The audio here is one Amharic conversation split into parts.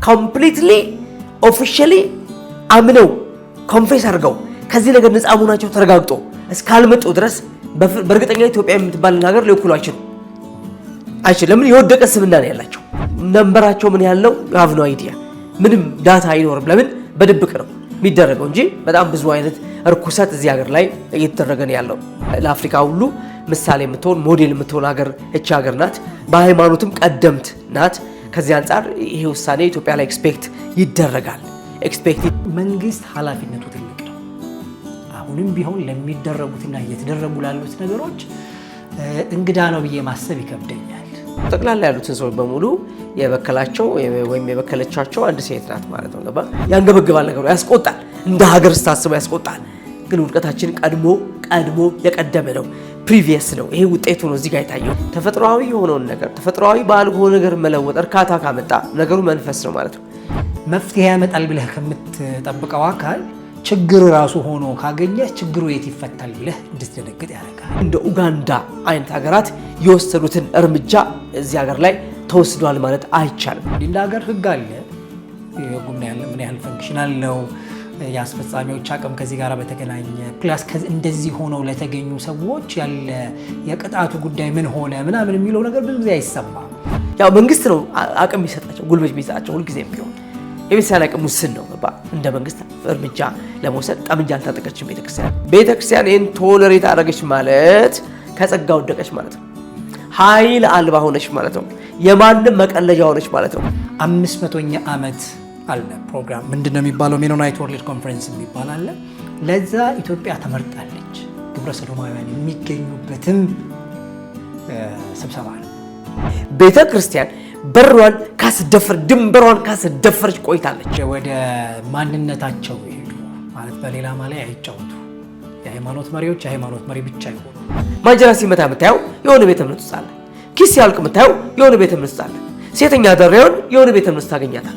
completely officially አምነው ኮንፌስ አድርገው ከዚህ ነገር ነፃ መሆናቸው ተረጋግጦ እስካልመጡ ድረስ በእርግጠኛ ኢትዮጵያ የምትባል ሀገር ሊወክሉ አይችልም። ለምን የወደቀ ስምና ነው ያላቸው። ነምበራቸው ምን ያህል ነው? have no idea። ምንም ዳታ አይኖርም። ለምን በድብቅ ነው የሚደረገው እንጂ በጣም ብዙ አይነት ርኩሰት እዚህ ሀገር ላይ እየተደረገ ነው ያለው። ለአፍሪካ ሁሉ ምሳሌ የምትሆን ሞዴል የምትሆን ሀገር እቺ ሀገር ናት። በሃይማኖትም ቀደምት ናት። ከዚህ አንፃር ይሄ ውሳኔ ኢትዮጵያ ላይ ኤክስፔክት ይደረጋል። መንግስት ኃላፊነቱ ትልቅ ነው። አሁንም ቢሆን ለሚደረጉትና እየተደረጉ ላሉት ነገሮች እንግዳ ነው ብዬ ማሰብ ይከብደኛል። ጠቅላላ ያሉትን ሰዎች በሙሉ የበከላቸው ወይም የበከለቻቸው አንድ ሴት ናት ማለት ነው። ገባ? ያንገበግባል፣ ነገሩ ያስቆጣል፣ እንደ ሀገር ስታስበው ያስቆጣል። ግን ውድቀታችን ቀድሞ የቀደመ ነው፣ ፕሪቪየስ ነው። ይሄ ውጤቱ ነው እዚህ ጋር የታየው። ተፈጥሯዊ የሆነውን ነገር ተፈጥሯዊ ባልሆነ ነገር መለወጥ እርካታ ካመጣ ነገሩ መንፈስ ነው ማለት ነው። መፍትሄ ያመጣል ብለህ ከምትጠብቀው አካል ችግር ራሱ ሆኖ ካገኘህ ችግሩ የት ይፈታል ብለህ እንድትደነግጥ ያደርጋል። እንደ ኡጋንዳ አይነት ሀገራት የወሰዱትን እርምጃ እዚህ ሀገር ላይ ተወስዷል ማለት አይቻልም። እንደ ሀገር ህግ አለ። ህጉም ያለ ምን ያህል ፈንክሽናል ነው፣ የአስፈጻሚዎች አቅም ከዚህ ጋር በተገናኘ ፕላስ እንደዚህ ሆነው ለተገኙ ሰዎች ያለ የቅጣቱ ጉዳይ ምን ሆነ ምናምን የሚለው ነገር ብዙ ጊዜ አይሰማም። ያው መንግስት ነው አቅም የሚሰጣቸው ጉልበት የሚሰጣቸው ሁልጊዜም ቢሆን የቤተክርስቲያን አቅም ውስን ነው። ገባ? እንደ መንግስት እርምጃ ለመውሰድ ጠመንጃ አልታጠቀችም ቤተክርስቲያን። ይህን ቶለሬት አደረገች ማለት ከጸጋ ወደቀች ማለት ነው። ኃይል አልባ ሆነች ማለት ነው። የማንም መቀለጃ ሆነች ማለት ነው። 500ኛ ዓመት አለ ፕሮግራም ምንድነው የሚባለው? ሜኖናይት ወርልድ ኮንፈረንስ የሚባል አለ። ለዛ ኢትዮጵያ ተመርጣለች። ግብረ ሰዶማውያን የሚገኙበትም ስብሰባ ነው። ቤተክርስቲያን በሯን ድንበሯን ካስደፈረች ቆይታለች። ወደ ማንነታቸው ይሄዱ ማለት በሌላ ማላይ አይጫወቱ። የሃይማኖት መሪዎች የሃይማኖት መሪ ብቻ ይሆኑ። ማንጀራ ሲመታ የምታየው የሆነ ቤተ እምነት ውስጥ አለ። ኪስ ያልቅ የምታየው የሆነ ቤተ እምነት ውስጥ አለ። ሴተኛ አዳሪውን የሆነ ቤተ እምነት ታገኛታል።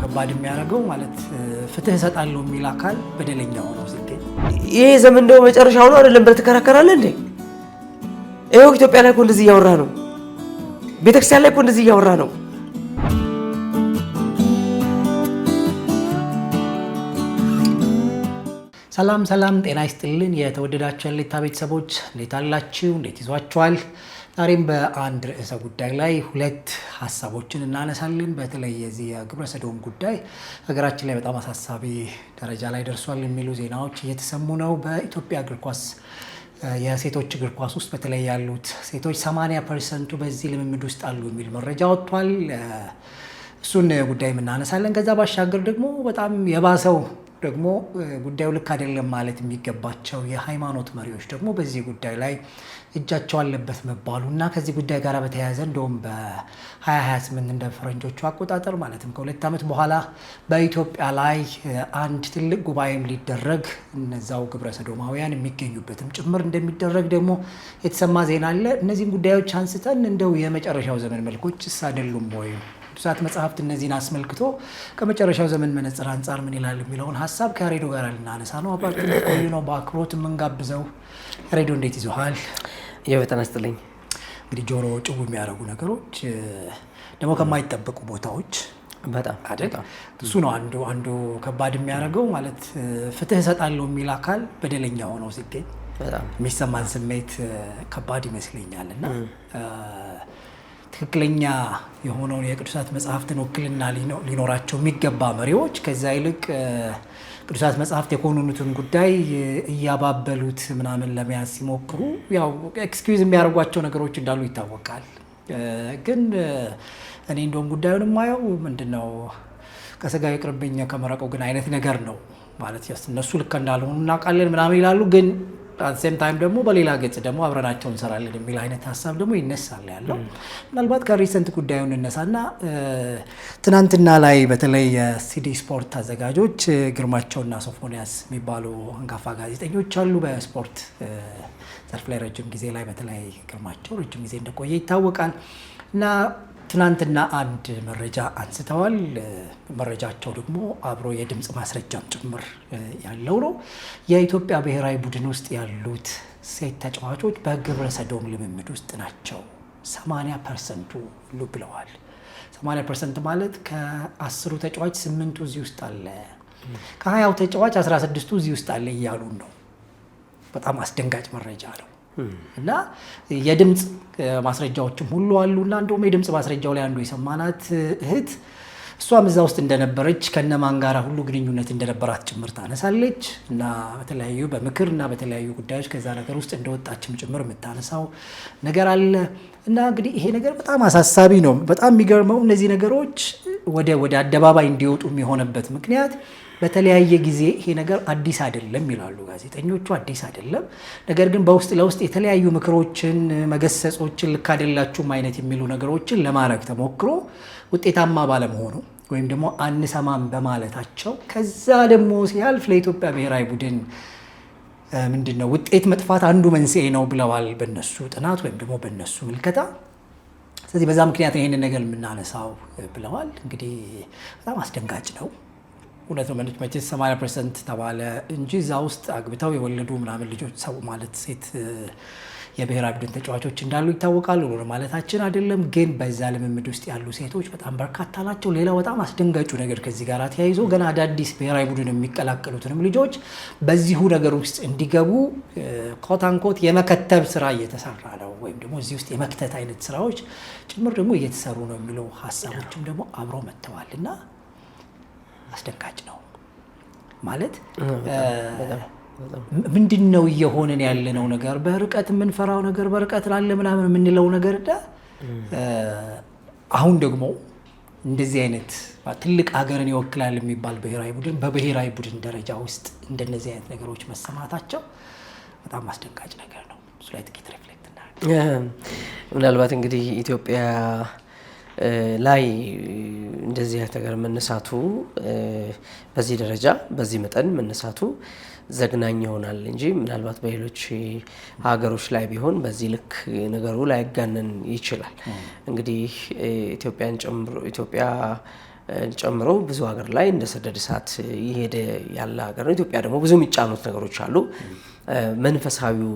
ከባድ የሚያደርገው ማለት ፍትህ እሰጣለሁ የሚል አካል በደለኛ ሆኖ ሲገኝ ይሄ ዘመን እንደው መጨረሻው ነው አይደለም ብለህ ትከራከራለህ እንዴ? ይሄው ኢትዮጵያ ላይ እኮ እንደዚህ እያወራ ነው። ቤተክርስቲያን ላይ እኮ እንደዚህ እያወራ ነው። ሰላም ጤና ይስጥልን። የተወደዳችሁ የሌታ ቤተሰቦች እንዴት አላችሁ? እንዴት ይዟችኋል? ዛሬም በአንድ ርዕሰ ጉዳይ ላይ ሁለት ሀሳቦችን እናነሳለን። በተለይ የዚህ የግብረ ሰዶም ጉዳይ ሀገራችን ላይ በጣም አሳሳቢ ደረጃ ላይ ደርሷል የሚሉ ዜናዎች እየተሰሙ ነው። በኢትዮጵያ እግር ኳስ የሴቶች እግር ኳስ ውስጥ በተለይ ያሉት ሴቶች 80% በዚህ ልምምድ ውስጥ አሉ የሚል መረጃ ወጥቷል። እሱን ጉዳይ እናነሳለን። ከዛ ባሻገር ደግሞ በጣም የባሰው ደግሞ ጉዳዩ ልክ አይደለም ማለት የሚገባቸው የሃይማኖት መሪዎች ደግሞ በዚህ ጉዳይ ላይ እጃቸው አለበት መባሉና ከዚህ ጉዳይ ጋር በተያያዘ እንደውም በ2028 እንደ ፈረንጆቹ አቆጣጠር ማለትም ከ2 ዓመት በኋላ በኢትዮጵያ ላይ አንድ ትልቅ ጉባኤም ሊደረግ እነዛው ግብረ ሰዶማውያን የሚገኙበትም ጭምር እንደሚደረግ ደግሞ የተሰማ ዜና አለ። እነዚህን ጉዳዮች አንስተን እንደው የመጨረሻው ዘመን መልኮች አይደሉም ወይ? ቅዱሳት መጽሐፍት እነዚህን አስመልክቶ ከመጨረሻው ዘመን መነጽር አንጻር ምን ይላል የሚለውን ሀሳብ ከያሬዶ ጋር ልናነሳ ነው። አባርቱን ቆዩ ነው በአክብሮት የምንጋብዘው። ያሬዶ እንዴት ይዞሃል? የበጣም አስጥልኝ። እንግዲህ ጆሮ ጭው የሚያደርጉ ነገሮች ደግሞ ከማይጠበቁ ቦታዎች በጣም አይደል? እሱ ነው አንዱ ከባድ የሚያደርገው። ማለት ፍትህ እሰጣለሁ የሚል አካል በደለኛ ሆኖ ሲገኝ የሚሰማን ስሜት ከባድ ይመስለኛል። እና ትክክለኛ የሆነውን የቅዱሳት መጽሐፍትን ውክልና ሊኖራቸው የሚገባ መሪዎች ከዛ ይልቅ ቅዱሳት መጽሐፍት የኮኑኑትን ጉዳይ እያባበሉት ምናምን ለመያዝ ሲሞክሩ ያው ኤክስኪውዝ የሚያደርጓቸው ነገሮች እንዳሉ ይታወቃል። ግን እኔ እንደውም ጉዳዩን የማየው ምንድነው ከስጋው ይቅርብኝ ከመረቀው ግን አይነት ነገር ነው። ማለት እነሱ ልክ እንዳልሆኑ እናውቃለን ምናምን ይላሉ፣ ግን አት ሴም ታይም ደግሞ በሌላ ገጽ ደግሞ አብረናቸው እንሰራለን የሚል አይነት ሀሳብ ደግሞ ይነሳል ያለው። ምናልባት ከሪሰንት ጉዳዩን እነሳና ትናንትና ላይ በተለይ የሲዲ ስፖርት አዘጋጆች ግርማቸውና ሶፎንያስ የሚባሉ አንጋፋ ጋዜጠኞች አሉ። በስፖርት ዘርፍ ላይ ረጅም ጊዜ ላይ በተለይ ግርማቸው ረጅም ጊዜ እንደቆየ ይታወቃል። እና ትናንትና አንድ መረጃ አንስተዋል። መረጃቸው ደግሞ አብሮ የድምፅ ማስረጃም ጭምር ያለው ነው። የኢትዮጵያ ብሔራዊ ቡድን ውስጥ ያሉት ሴት ተጫዋቾች በግብረ ሰዶም ልምምድ ውስጥ ናቸው 80% ብለዋል። 80% ማለት ከ10ሩ ተጫዋች 8ቱ እዚህ ውስጥ አለ፣ ከ20ው ተጫዋች 16ቱ እዚህ ውስጥ አለ እያሉን ነው። በጣም አስደንጋጭ መረጃ ነው። እና የድምፅ ማስረጃዎችም ሁሉ አሉና እንደውም የድምፅ ማስረጃው ላይ አንዱ የሰማናት እህት እሷም እዛ ውስጥ እንደነበረች ከነማን ጋራ ሁሉ ግንኙነት እንደነበራት ጭምር ታነሳለች እና በተለያዩ በምክር እና በተለያዩ ጉዳዮች ከዛ ነገር ውስጥ እንደወጣችም ጭምር የምታነሳው ነገር አለ። እና እንግዲህ ይሄ ነገር በጣም አሳሳቢ ነው። በጣም የሚገርመው እነዚህ ነገሮች ወደ አደባባይ እንዲወጡ የሚሆንበት ምክንያት በተለያየ ጊዜ ይሄ ነገር አዲስ አይደለም ይላሉ ጋዜጠኞቹ፣ አዲስ አይደለም። ነገር ግን በውስጥ ለውስጥ የተለያዩ ምክሮችን፣ መገሰጾችን፣ ልክ አይደላችሁም አይነት የሚሉ ነገሮችን ለማድረግ ተሞክሮ ውጤታማ ባለመሆኑ ወይም ደግሞ አንሰማም በማለታቸው ከዛ ደግሞ ሲያልፍ ለኢትዮጵያ ብሔራዊ ቡድን ምንድነው ውጤት መጥፋት አንዱ መንስኤ ነው ብለዋል በነሱ ጥናት ወይም ደግሞ በነሱ ምልከታ። ስለዚህ በዛ ምክንያት ይሄንን ነገር የምናነሳው ብለዋል። እንግዲህ በጣም አስደንጋጭ ነው። እውነት ነው። መቼስ 80% ተባለ እንጂ እዛ ውስጥ አግብተው የወለዱ ምናምን ልጆች ሰው ማለት ሴት የብሔራዊ ቡድን ተጫዋቾች እንዳሉ ይታወቃል። ሁሉ ማለታችን አይደለም፣ ግን በዛ ልምምድ ውስጥ ያሉ ሴቶች በጣም በርካታ ናቸው። ሌላው በጣም አስደንጋጩ ነገር ከዚህ ጋር ተያይዞ ገና አዳዲስ ብሔራዊ ቡድን የሚቀላቀሉትንም ልጆች በዚሁ ነገር ውስጥ እንዲገቡ ኮታንኮት የመከተብ ስራ እየተሰራ ነው፣ ወይም ደግሞ እዚህ ውስጥ የመክተት አይነት ስራዎች ጭምር ደግሞ እየተሰሩ ነው የሚለው ሀሳቦችም ደግሞ አብረው መጥተዋል እና አስደንጋጭ ነው ማለት ምንድን ነው እየሆነን ያለነው ነገር? በርቀት የምንፈራው ነገር፣ በርቀት ላለ ምናምን የምንለው ነገር አሁን ደግሞ እንደዚህ አይነት ትልቅ ሀገርን ይወክላል የሚባል ብሔራዊ ቡድን በብሔራዊ ቡድን ደረጃ ውስጥ እንደነዚህ አይነት ነገሮች መሰማታቸው በጣም አስደንጋጭ ነገር ነው። እሱ ላይ ጥቂት ሪፍሌክት እናደርግ። ምናልባት እንግዲህ ኢትዮጵያ ላይ እንደዚህ አይነት ነገር መነሳቱ በዚህ ደረጃ በዚህ መጠን መነሳቱ ዘግናኝ ይሆናል እንጂ ምናልባት በሌሎች ሀገሮች ላይ ቢሆን በዚህ ልክ ነገሩ ላይጋነን ይችላል። እንግዲህ ኢትዮጵያ ጨምሮ ብዙ ሀገር ላይ እንደ ሰደድ እሳት እየሄደ ያለ ሀገር ነው። ኢትዮጵያ ደግሞ ብዙ የሚጫኑት ነገሮች አሉ። መንፈሳዊው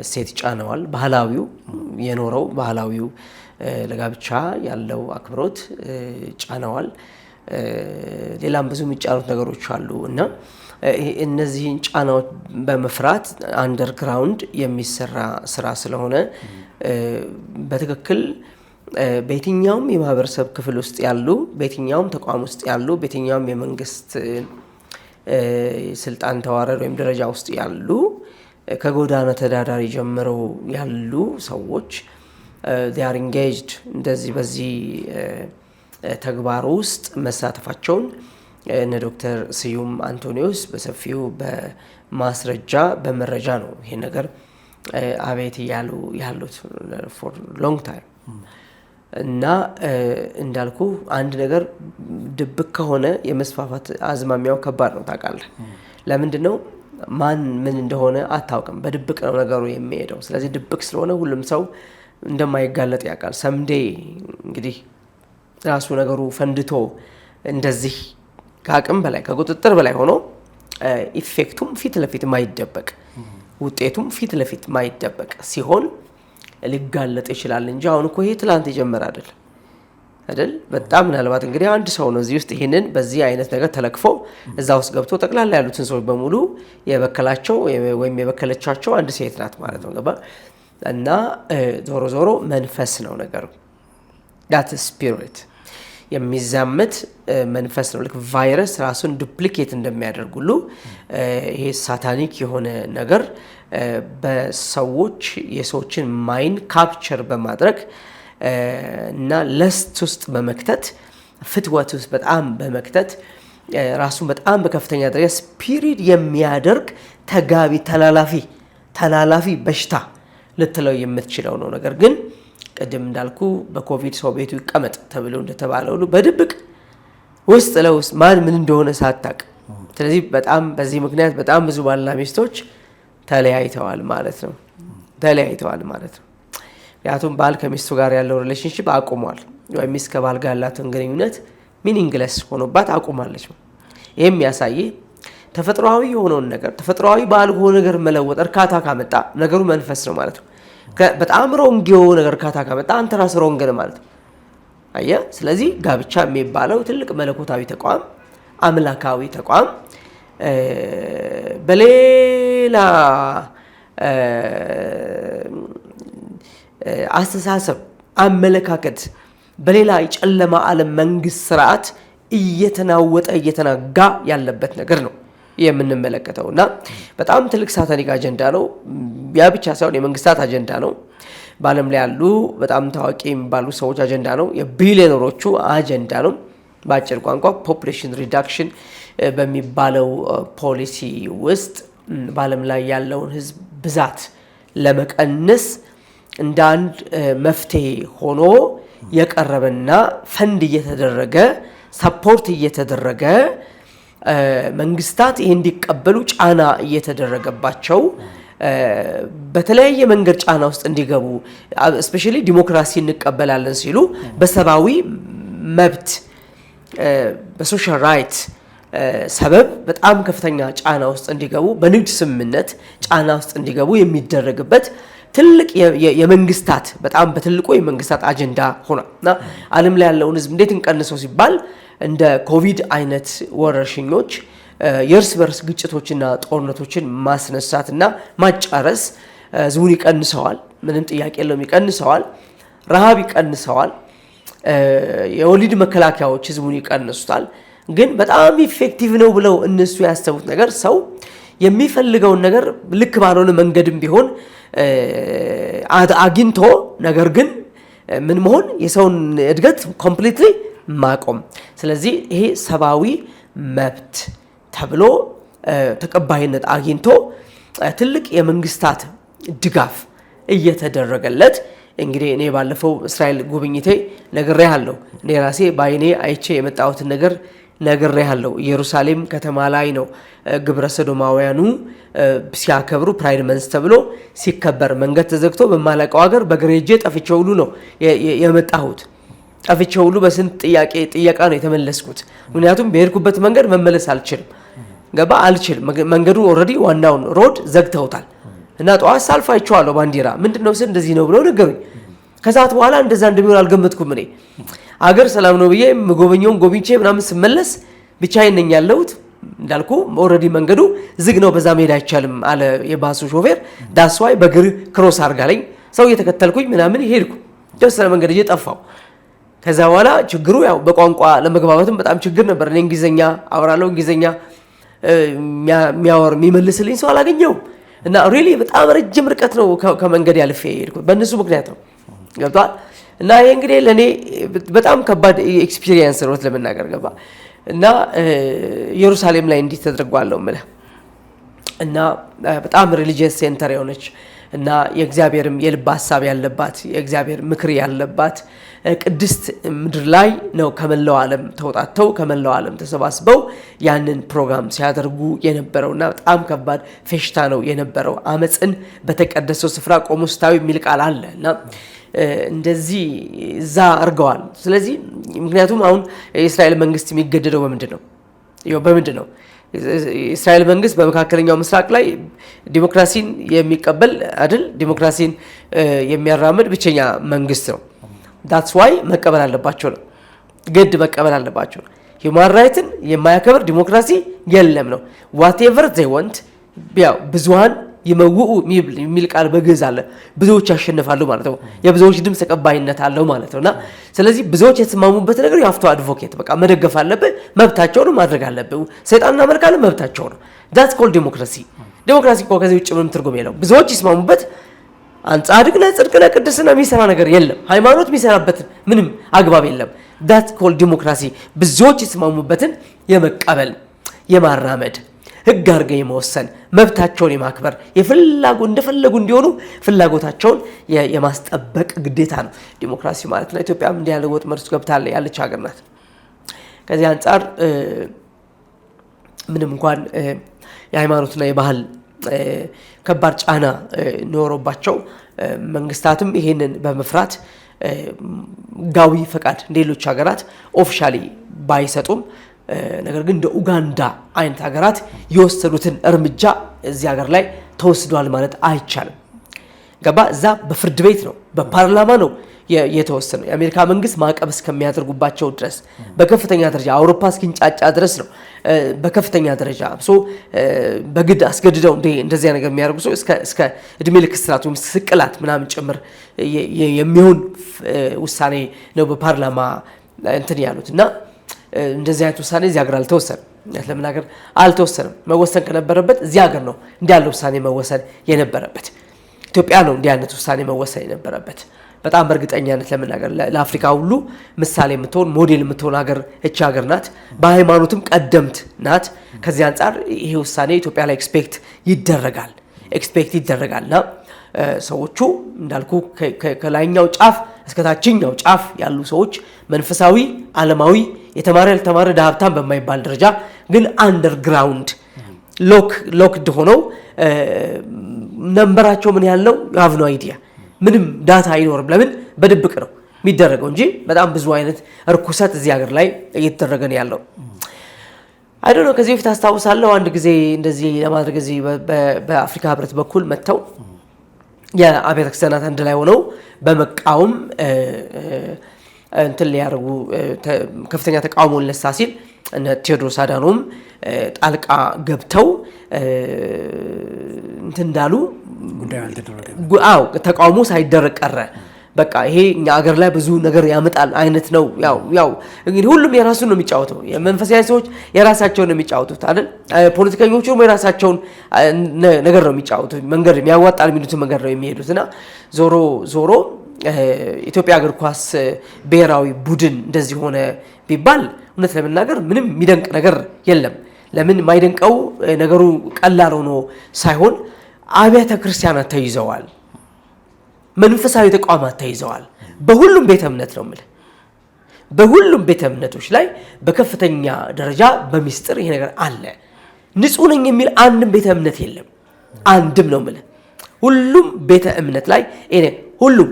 ሴት ጫነዋል። ባህላዊው የኖረው ባህላዊው ለጋብቻ ያለው አክብሮት ጫነዋል። ሌላም ብዙ የሚጫኑት ነገሮች አሉ እና እነዚህን ጫናዎች በመፍራት አንደርግራውንድ የሚሰራ ስራ ስለሆነ በትክክል በየትኛውም የማህበረሰብ ክፍል ውስጥ ያሉ፣ በየትኛውም ተቋም ውስጥ ያሉ፣ በየትኛውም የመንግስት ስልጣን ተዋረድ ወይም ደረጃ ውስጥ ያሉ ከጎዳና ተዳዳሪ ጀምረው ያሉ ሰዎች they are engaged እንደዚህ በዚህ ተግባር ውስጥ መሳተፋቸውን እነ ዶክተር ስዩም አንቶኒዮስ በሰፊው በማስረጃ በመረጃ ነው ይሄ ነገር አቤት ያሉት for long time እና እንዳልኩ አንድ ነገር ድብቅ ከሆነ የመስፋፋት አዝማሚያው ከባድ ነው። ታውቃለህ ለምንድን ነው? ማን ምን እንደሆነ አታውቅም። በድብቅ ነው ነገሩ የሚሄደው። ስለዚህ ድብቅ ስለሆነ ሁሉም ሰው እንደማይጋለጥ ያውቃል። ሰምዴ እንግዲህ ራሱ ነገሩ ፈንድቶ እንደዚህ ከአቅም በላይ ከቁጥጥር በላይ ሆኖ ኢፌክቱም ፊት ለፊት ማይደበቅ ውጤቱም ፊት ለፊት ማይደበቅ ሲሆን ሊጋለጥ ይችላል እንጂ አሁን እኮ ይሄ ትላንት የጀመረ አይደል? በጣም ምናልባት እንግዲህ አንድ ሰው ነው እዚህ ውስጥ ይሄንን በዚህ አይነት ነገር ተለክፎ እዛ ውስጥ ገብቶ ጠቅላላ ያሉትን ሰዎች በሙሉ የበከላቸው ወይም የበከለቻቸው አንድ ሴት ናት ማለት ነው። ገባ? እና ዞሮ ዞሮ መንፈስ ነው ነገሩ። that spirit የሚዛመት መንፈስ ነው። ልክ ቫይረስ ራሱን ዱፕሊኬት እንደሚያደርግ ሁሉ ይሄ ሳታኒክ የሆነ ነገር በሰዎች የሰዎችን ማይንድ ካፕቸር በማድረግ እና ለስት ውስጥ በመክተት ፍትወት ውስጥ በጣም በመክተት ራሱን በጣም በከፍተኛ ደረጃ ስፒሪት የሚያደርግ ተጋቢ ተላላፊ በሽታ ልትለው የምትችለው ነው። ነገር ግን ቀደም እንዳልኩ በኮቪድ ሰው ቤቱ ይቀመጥ ተብሎ እንደተባለው ሁሉ በድብቅ ውስጥ ለውስጥ ማን ምን እንደሆነ ሳታቅ። ስለዚህ በጣም በዚህ ምክንያት በጣም ብዙ ባልና ሚስቶች ተለያይተዋል ማለት ነው። ምክንያቱም ባል ከሚስቱ ጋር ያለው ሪሌሽንሺፕ አቁሟል፣ ወይም ሚስት ከባል ጋር ያላትን ግንኙነት ሚኒንግለስ ሆኖባት አቁማለች። ይህም ያሳየ ተፈጥሯዊ የሆነውን ነገር ተፈጥሯዊ ባልሆነ ነገር መለወጥ እርካታ ካመጣ ነገሩ መንፈስ ነው ማለት ነው። በጣም ሮንግ የሆነ ነገር ካታከመጣ አንተ ራስህ ሮንግ ነህ ማለት ነው። አየህ። ስለዚህ ጋብቻ የሚባለው ትልቅ መለኮታዊ ተቋም፣ አምላካዊ ተቋም በሌላ አስተሳሰብ፣ አመለካከት፣ በሌላ የጨለማ ዓለም መንግስት ስርዓት እየተናወጠ እየተናጋ ያለበት ነገር ነው የምንመለከተው እና በጣም ትልቅ ሳታኒክ አጀንዳ ነው። ያ ብቻ ሳይሆን የመንግስታት አጀንዳ ነው። በዓለም ላይ ያሉ በጣም ታዋቂ የሚባሉ ሰዎች አጀንዳ ነው። የቢሊዮነሮቹ አጀንዳ ነው። በአጭር ቋንቋ ፖፑሌሽን ሪዳክሽን በሚባለው ፖሊሲ ውስጥ በዓለም ላይ ያለውን ህዝብ ብዛት ለመቀነስ እንደ አንድ መፍትሄ ሆኖ የቀረበና ፈንድ እየተደረገ ሰፖርት እየተደረገ መንግስታት ይሄ እንዲቀበሉ ጫና እየተደረገባቸው በተለያየ መንገድ ጫና ውስጥ እንዲገቡ ስፔሻሊ ዲሞክራሲ እንቀበላለን ሲሉ በሰብአዊ መብት በሶሻል ራይት ሰበብ በጣም ከፍተኛ ጫና ውስጥ እንዲገቡ በንግድ ስምምነት ጫና ውስጥ እንዲገቡ የሚደረግበት ትልቅ የመንግስታት በጣም በትልቁ የመንግስታት አጀንዳ ሆኗልና ዓለም ላይ ያለውን ህዝብ እንዴት እንቀንሰው ሲባል እንደ ኮቪድ አይነት ወረርሽኞች የእርስ በርስ ግጭቶችና ጦርነቶችን ማስነሳትና ማጫረስ ህዝቡን ይቀንሰዋል። ምንም ጥያቄ የለውም፣ ይቀንሰዋል። ረሃብ ይቀንሰዋል። የወሊድ መከላከያዎች ህዝቡን ይቀንሱታል። ግን በጣም ኢፌክቲቭ ነው ብለው እነሱ ያሰቡት ነገር ሰው የሚፈልገውን ነገር ልክ ባልሆነ መንገድም ቢሆን አግኝቶ ነገር ግን ምን መሆን የሰውን እድገት ኮምፕሊትሊ ማቆም። ስለዚህ ይሄ ሰብአዊ መብት ተብሎ ተቀባይነት አግኝቶ ትልቅ የመንግስታት ድጋፍ እየተደረገለት እንግዲህ እኔ ባለፈው እስራኤል ጉብኝቴ ነግሬሃለሁ። እኔ ራሴ ባይኔ አይቼ የመጣሁትን ነገር ነግሬሃለሁ። ኢየሩሳሌም ከተማ ላይ ነው ግብረ ሰዶማውያኑ ሲያከብሩ ፕራይድ መንስ ተብሎ ሲከበር መንገድ ተዘግቶ በማላውቀው ሀገር በግሬጄ ጠፍቼ ሁሉ ነው የመጣሁት። ጠፍቼ ሁሉ በስንት ጥያቄ ነው የተመለስኩት። ምክንያቱም በሄድኩበት መንገድ መመለስ አልችልም። ገባ አልችልም። መንገዱ ኦልሬዲ ዋናውን ሮድ ዘግተውታል። እና ጠዋት ሳልፍ አይቼዋለሁ ባንዲራ ምንድነው ስል እንደዚህ ነው ብለው ነገሩኝ። ከሰዓት በኋላ እንደዛ እንደሚሆን አልገመትኩም። እኔ አገር ሰላም ነው ብዬ የምጎበኘውን ጎብኝቼ ምናምን ስመለስ ብቻዬን ነኝ ያለሁት። እንዳልኩ ኦልሬዲ መንገዱ ዝግ ነው፣ በዛ መሄድ አይቻልም አለ የባሱ ሾፌር። ዳስዋይ በግር ክሮስ አርጋለኝ ሰው እየተከተልኩኝ ምናምን ሄድኩ። ደስ መንገድ እየጠፋው ከዛ በኋላ ችግሩ ያው በቋንቋ ለመግባባትም በጣም ችግር ነበር። እኔ እንግሊዘኛ አወራለሁ፣ እንግሊዘኛ የሚመልስልኝ ሰው አላገኘውም። እና ሪሊ በጣም ረጅም ርቀት ነው ከመንገድ ያልፌ ሄድኩት በእነሱ ምክንያት ነው። ገብቷል። እና ይሄ እንግዲህ ለእኔ በጣም ከባድ ኤክስፒሪየንስ ነው ለመናገር ገባ። እና ኢየሩሳሌም ላይ እንዲህ ተደርጓለሁ ምለ እና በጣም ሪሊጂየስ ሴንተር የሆነች እና የእግዚአብሔርም የልብ ሐሳብ ያለባት የእግዚአብሔር ምክር ያለባት ቅድስት ምድር ላይ ነው ከመላው ዓለም ተውጣተው ከመላው ዓለም ተሰባስበው ያንን ፕሮግራም ሲያደርጉ የነበረውና በጣም ከባድ ፌሽታ ነው የነበረው። አመጽን በተቀደሰው ስፍራ ቆሞ ስታዩ የሚል ቃል አለ እና እንደዚህ እዛ አርገዋል። ስለዚህ ምክንያቱም አሁን የእስራኤል መንግስት የሚገደደው በምንድን ነው? የእስራኤል መንግስት በመካከለኛው ምስራቅ ላይ ዲሞክራሲን የሚቀበል አይደል? ዲሞክራሲን የሚያራምድ ብቸኛ መንግስት ነው። ዳትስ ዋይ መቀበል አለባቸው ነው፣ ግድ መቀበል አለባቸው ነው። ሂውማን ራይትን የማያከብር ዲሞክራሲ የለም ነው። ዋትኤቨር ዘይ ወንት ያው ብዙሃን ይመውኡ የሚል ቃል በግዕዝ አለ። ብዙዎች ያሸንፋሉ ማለት ነው። የብዙዎች ድምፅ ተቀባይነት አለው ማለት ነውና ስለዚህ ብዙዎች የተስማሙበት ነገር ያፍቶ አድቮኬት በቃ መደገፍ አለበት፣ መብታቸውን ማድረግ አለበት። ሰይጣንና መልካም መብታቸው ነው። ዳትስ ኮልድ ዲሞክራሲ። ዲሞክራሲ እኮ ከዚህ ውጭ ምንም ትርጉም የለውም። ብዙዎች ይስማሙበት አንጻድቅና ጽድቅና ቅድስና የሚሰራ ነገር የለም። ሃይማኖት የሚሰራበት ምንም አግባብ የለም። ዳትስ ኮልድ ዲሞክራሲ። ብዙዎች ይስማሙበትን የመቀበል የማራመድ ህግ አድርገ የመወሰን መብታቸውን የማክበር እንደፈለጉ እንዲሆኑ ፍላጎታቸውን የማስጠበቅ ግዴታ ነው ዲሞክራሲ ማለት ነው። ኢትዮጵያም እንዲህ ያለ ወጥመድ ውስጥ ገብታ ያለች ሀገር ናት። ከዚህ አንጻር ምንም እንኳን የሃይማኖትና የባህል ከባድ ጫና ኖሮባቸው መንግስታትም ይሄንን በመፍራት ጋዊ ፈቃድ ሌሎች ሀገራት ኦፊሻሊ ባይሰጡም ነገር ግን እንደ ኡጋንዳ አይነት ሀገራት የወሰዱትን እርምጃ እዚህ ሀገር ላይ ተወስዷል ማለት አይቻልም። ገባ እዛ በፍርድ ቤት ነው በፓርላማ ነው የተወሰነው የአሜሪካ መንግስት ማዕቀብ እስከሚያደርጉባቸው ድረስ በከፍተኛ ደረጃ አውሮፓ እስኪንጫጫ ድረስ ነው በከፍተኛ ደረጃ በግድ አስገድደው እንደዚህ ነገር የሚያደርጉ ሰው እስከ እድሜ ልክ እስራት ወይም ስቅላት ምናምን ጭምር የሚሆን ውሳኔ ነው በፓርላማ እንትን ያሉትና እንደዚህ አይነት ውሳኔ እዚህ ሀገር አልተወሰነም። ለምናገር አልተወሰነም። መወሰን ከነበረበት እዚህ ሀገር ነው እንዲህ ያለ ውሳኔ መወሰን የነበረበት። ኢትዮጵያ ነው እንዲህ አይነት ውሳኔ መወሰን የነበረበት። በጣም በእርግጠኛነት ለምናገር ለአፍሪካ ሁሉ ምሳሌ የምትሆን ሞዴል የምትሆን ሀገር እቺ ሀገር ናት። በሃይማኖትም ቀደምት ናት። ከዚህ አንፃር ይሄ ውሳኔ ኢትዮጵያ ላይ ኤክስፔክት ይደረጋልና ሰዎቹ እንዳልኩ ከላይኛው ጫፍ እስከ ታችኛው ጫፍ ያሉ ሰዎች መንፈሳዊ፣ ዓለማዊ፣ የተማረ ያልተማረ ሀብታም በማይባል ደረጃ ግን አንደርግራውንድ ሎክድ ሆነው ነምበራቸው ምን ያህል ነው have no idea ምንም ዳታ አይኖርም። ለምን በድብቅ ነው የሚደረገው እንጂ በጣም ብዙ አይነት እርኩሰት እዚህ ሀገር ላይ እየተደረገ ነው ያለው። አይ ዶንት ኖ ከዚህ በፊት አስታውሳለሁ አንድ ጊዜ እንደዚህ ለማድረግ እዚህ በአፍሪካ ህብረት በኩል መተው የአብያተ ክርስቲያናት አንድ ላይ ሆነው በመቃወም እንትን ሊያደርጉ ከፍተኛ ተቃውሞ ለሳ ሲል እነ ቴዎድሮስ አዳኖም ጣልቃ ገብተው እንትን እንዳሉ ጉዳዩ አልተደረገም። ተቃውሞ ሳይደረግ ቀረ። በቃ ይሄ እኛ ሀገር ላይ ብዙ ነገር ያመጣል አይነት ነው። ያው እንግዲህ ሁሉም የራሱን ነው የሚጫወተው። የመንፈሳዊ ሰዎች የራሳቸውን ነው የሚጫወቱት አይደል? ፖለቲከኞቹም የራሳቸውን ነገር ነው የሚጫወቱት። መንገድ የሚያዋጣል የሚሉትን መንገድ ነው የሚሄዱትና ዞሮ ኢትዮጵያ እግር ኳስ ብሔራዊ ቡድን እንደዚህ ሆነ ቢባል እውነት ለመናገር ምንም የሚደንቅ ነገር የለም። ለምን የማይደንቀው ነገሩ ቀላል ሆኖ ሳይሆን አብያተ ክርስቲያናት ተይዘዋል፣ መንፈሳዊ ተቋማት ተይዘዋል። በሁሉም ቤተ እምነት ነው የምልህ፣ በሁሉም ቤተ እምነቶች ላይ በከፍተኛ ደረጃ በሚስጥር ይሄ ነገር አለ። ንጹህ ነኝ የሚል አንድም ቤተ እምነት የለም። አንድም ነው የምልህ፣ ሁሉም ቤተ እምነት ላይ ይሄ ሁሉም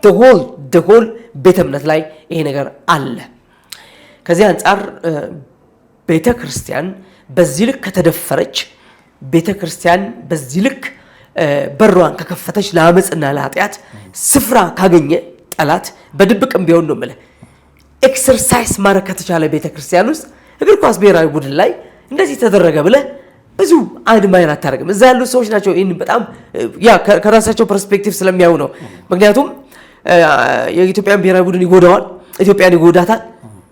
the whole ቤተ እምነት ላይ ይሄ ነገር አለ። ከዚህ አንፃር ቤተ ክርስቲያን በዚህ ልክ ከተደፈረች፣ ቤተ ክርስቲያን በዚህ ልክ በሯን ከከፈተች ለአመጽና ለኃጢአት ስፍራ ካገኘ ጠላት በድብቅም ቢሆን ነው የምልህ ኤክሰርሳይዝ ማድረግ ከተቻለ ቤተ ክርስቲያን ውስጥ እግር ኳስ ብሔራዊ ቡድን ላይ እንደዚህ ተደረገ ብለህ ብዙ አድማይር አታደርግም። እዛ ያሉት ሰዎች ናቸው ይህን በጣም ከራሳቸው ፐርስፔክቲቭ ስለሚያዩ ነው። ምክንያቱም የኢትዮጵያን ብሔራዊ ቡድን ይጎዳዋል፣ ኢትዮጵያን ይጎዳታል።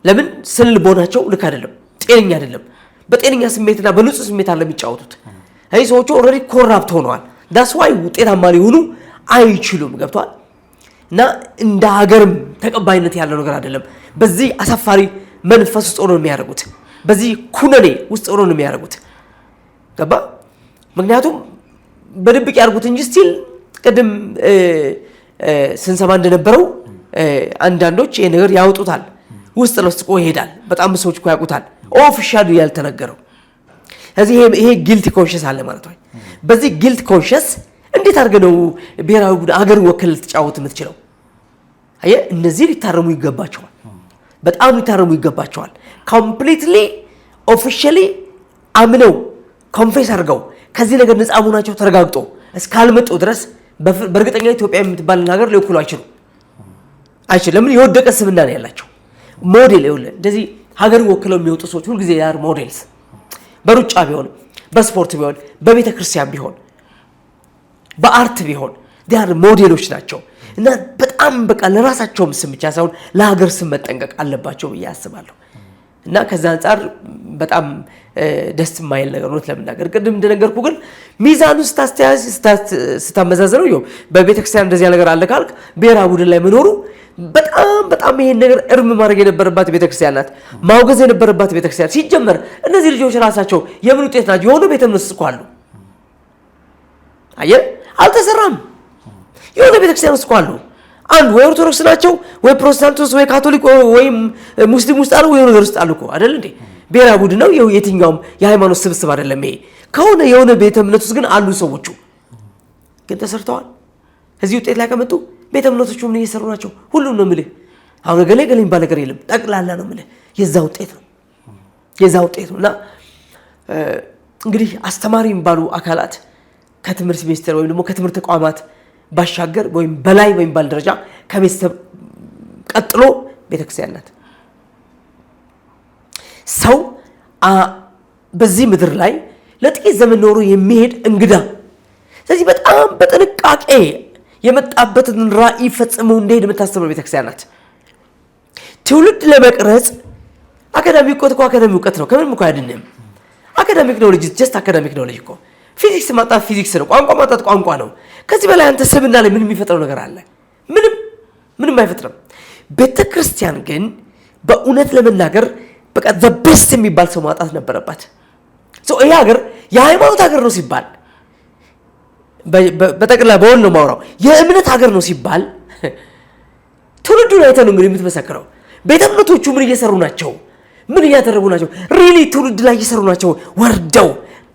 ለምን ስነ ልቦናቸው ልክ አይደለም፣ ጤነኛ አይደለም። በጤነኛ ስሜትና በንጹህ ስሜት አለ የሚጫወቱት። እዚህ ሰዎቹ ኦልሬዲ ኮራፕት ሆነዋል። ዳስ ዋይ ውጤታማ ሊሆኑ አይችሉም። ገብቷል? እና እንደ ሀገርም ተቀባይነት ያለው ነገር አይደለም። በዚህ አሳፋሪ መንፈስ ውስጥ ሆኖ የሚያደርጉት፣ በዚህ ኩነኔ ውስጥ ሆኖ የሚያደርጉት ገባ? ምክንያቱም በድብቅ ያርጉት እንጂ ስቲል ቅድም ስንሰማ እንደነበረው አንዳንዶች ይሄ ነገር ያወጡታል፣ ውስጥ ለውስጥ ይሄዳል። በጣም ሰዎች ያውቁታል፣ ኦፊሻሊ ያልተነገረው። ስለዚህ ይሄ ጊልቲ ኮንሽስ አለ ማለት ነው። በዚህ ጊልት ኮንሽስ እንዴት አድርገህ ነው ብሔራዊ ቡድን አገር ወክል ልትጫወት የምትችለው? አየህ፣ እነዚህ ሊታረሙ ይገባቸዋል፣ በጣም ሊታረሙ ይገባቸዋል። ኮምፕሊትሊ ኦፊሻሊ አምነው ኮንፌስ አድርገው ከዚህ ነገር ነፃ መሆናቸው ተረጋግጦ እስካልመጡ ድረስ በእርግጠኛ ኢትዮጵያ የምትባል ሀገር ሊወክሉ አይችሉም። ለምን? የወደቀ ስምና ነው ያላቸው። ሞዴል ይኸውልህ፣ እንደዚህ ሀገር ወክለው የሚወጡ ሰዎች ሁልጊዜ ያር ሞዴልስ፣ በሩጫ ቢሆን፣ በስፖርት ቢሆን፣ በቤተ ክርስቲያን ቢሆን፣ በአርት ቢሆን ዲያር ሞዴሎች ናቸው። እና በጣም በቃ ለራሳቸውም ስም ብቻ ሳይሆን ለሀገር ስም መጠንቀቅ አለባቸው ብዬ አስባለሁ። እና ከዛ አንፃር በጣም ደስ የማይል ነገር ነው ለምናገር። ቅድም እንደነገርኩ ግን ሚዛኑ ስታመዛዝነው በቤተክርስቲያን እንደዚህ ነገር አለ ካልክ ብሔራዊ ቡድን ላይ መኖሩ በጣም ይሄን ነገር እርም ማድረግ የነበረባት ቤተክርስቲያን ናት፣ ማውገዝ የነበረባት ቤተክርስቲያን። ሲጀመር እነዚህ ልጆች ራሳቸው የምን ውጤት ናቸው? የሆነ ቤተ እምነት ውስጥ እኮ አሉ። አየህ፣ አልተሰራም። የሆነ ቤተክርስቲያን ውስጥ እኮ አሉ። አንድ ወይ ኦርቶዶክስ ናቸው ወይ ፕሮቴስታንቶስ ወይ ካቶሊክ ወይም ሙስሊም ውስጥ አሉ፣ ወይ የሆነ ነገር ውስጥ አሉ እኮ አይደል እንዴ? ብሔራዊ ቡድን ነው፣ የትኛውም የሃይማኖት ስብስብ አይደለም ይሄ። ከሆነ የሆነ ቤተ እምነት ውስጥ ግን አሉ። ሰዎቹ ግን ተሰርተዋል። እዚህ ውጤት ላይ ከመጡ ቤተ እምነቶቹ ምን እየሰሩ ናቸው? ሁሉም ነው የምልህ። አሁን ገሌ የሚባል ነገር የለም። ጠቅላላ ነው የምልህ። የዛ ውጤት ነው እና እንግዲህ አስተማሪ የሚባሉ አካላት ከትምህርት ሚኒስቴር ወይም ደግሞ ከትምህርት ተቋማት ባሻገር ወይም በላይ በሚባል ደረጃ ከቤተሰብ ቀጥሎ ቤተክርስቲያን ናት። ሰው በዚህ ምድር ላይ ለጥቂት ዘመን ኖሮ የሚሄድ እንግዳ። ስለዚህ በጣም በጥንቃቄ የመጣበትን ራዕይ ፈጽሞ እንዲሄድ የምታስተምረው ቤተክርስቲያን ናት። ትውልድ ለመቅረጽ አካዳሚክ እውቀት እኮ አካዳሚክ እውቀት ነው፣ ከምንም እኮ አይደለም። አካዳሚክ ኖሌጅ ጀስት አካዳሚክ ኖሌጅ እኮ ፊዚክስ ማጣት ፊዚክስ ነው፣ ቋንቋ ማጣት ቋንቋ ነው። ከዚህ በላይ አንተ ስብና ላይ ምን የሚፈጥረው ነገር አለ? ምንም አይፈጥርም። ቤተክርስቲያን ግን በእውነት ለመናገር በቃ ዘ ቤስት የሚባል ሰው ማጣት ነበረባት። ይሄ ሀገር የሃይማኖት ሀገር ነው ሲባል በጠቅላላ በወል ነው ማውራው፣ የእምነት ሀገር ነው ሲባል ትውልዱን አይተህ ነው እንግዲህ የምትመሰክረው። ቤተ እምነቶቹ ምን እየሰሩ ናቸው? ምን እያደረጉ ናቸው? ሪሊ ትውልድ ላይ እየሰሩ ናቸው? ወርደው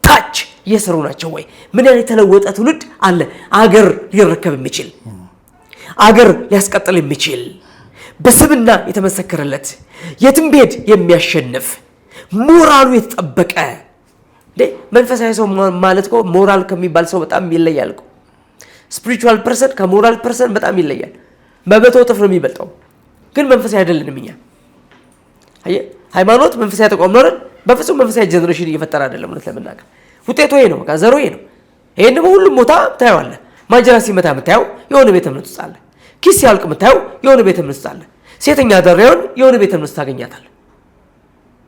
ታች እየሰሩ ናቸው ወይ? ምን ያህል የተለወጠ ትውልድ አለ? አገር ሊረከብ የሚችል አገር ሊያስቀጥል የሚችል በስብና የተመሰከረለት የትም ብሄድ የሚያሸንፍ ሞራሉ የተጠበቀ መንፈሳዊ ሰው ማለት እኮ ሞራል ከሚባል ሰው በጣም ይለያል እኮ። ስፒሪቹዋል ፐርሰን ከሞራል ፐርሰን በጣም ይለያል። በመቶ እጥፍ ነው የሚበልጠው። ግን መንፈሳዊ አይደለንም እኛ። አየህ፣ ሃይማኖት መንፈሳዊ ተቋም ነው አይደል? በፍጹም መንፈሳዊ ጀነሬሽን እየፈጠረ አይደለም። እውነት ለመናገር ውጤቱ ይሄ ነው፣ በቃ ዘሩ ይሄ ነው። ይሄን ደግሞ ሁሉም ቦታ ታየዋለህ። ማንጀራ ሲመታ የምታየው የሆነ ቤተ እምነት ውስጥ አለ። ኪስ ሲያልቅ የምታየው የሆነ ቤተ እምነት ውስጥ አለ። ሴተኛ አዳሪውን የሆነ ቤተ እምነት ውስጥ ታገኛታለህ።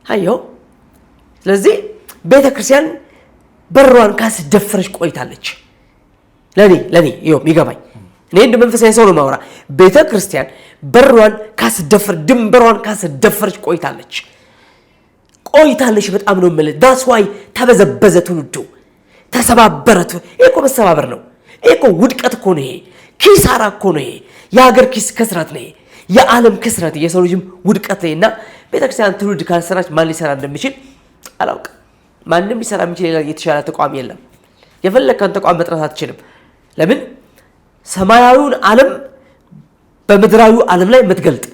አየኸው። ስለዚህ ቤተ ክርስቲያን በሯን ካስደፈረች ቆይታለች። ለኔ ይኸው የሚገባኝ እኔ እንደ መንፈሳዊ ሰው ነው ማውራ። ቤተ ክርስቲያን በሯን ድንበሯን ካስደፈረች ቆይታለች። በጣም ነው የምልህ። ዳስ ዋይ ተበዘበዘ ትውልዱ፣ ተሰባበረ። ይሄ እኮ መሰባበር ነው። ይሄ እኮ ውድቀት እኮ ነው። ይሄ ኪሳራ እኮ ነው። ይሄ የሀገር ክስረት ነው። የዓለም ክስረት፣ የሰው ልጅም ውድቀት ነው። እና ቤተክርስቲያን ትውልድ ካልሰራች ማን ሊሰራ እንደሚችል አላውቅም። ማንም ሊሰራ የሚችል የተሻለ ተቋም የለም። የፈለግከን ተቋም መጥራት አትችልም። ለምን? ሰማያዊውን ዓለም በምድራዊ ዓለም ላይ የምትገልጥ፣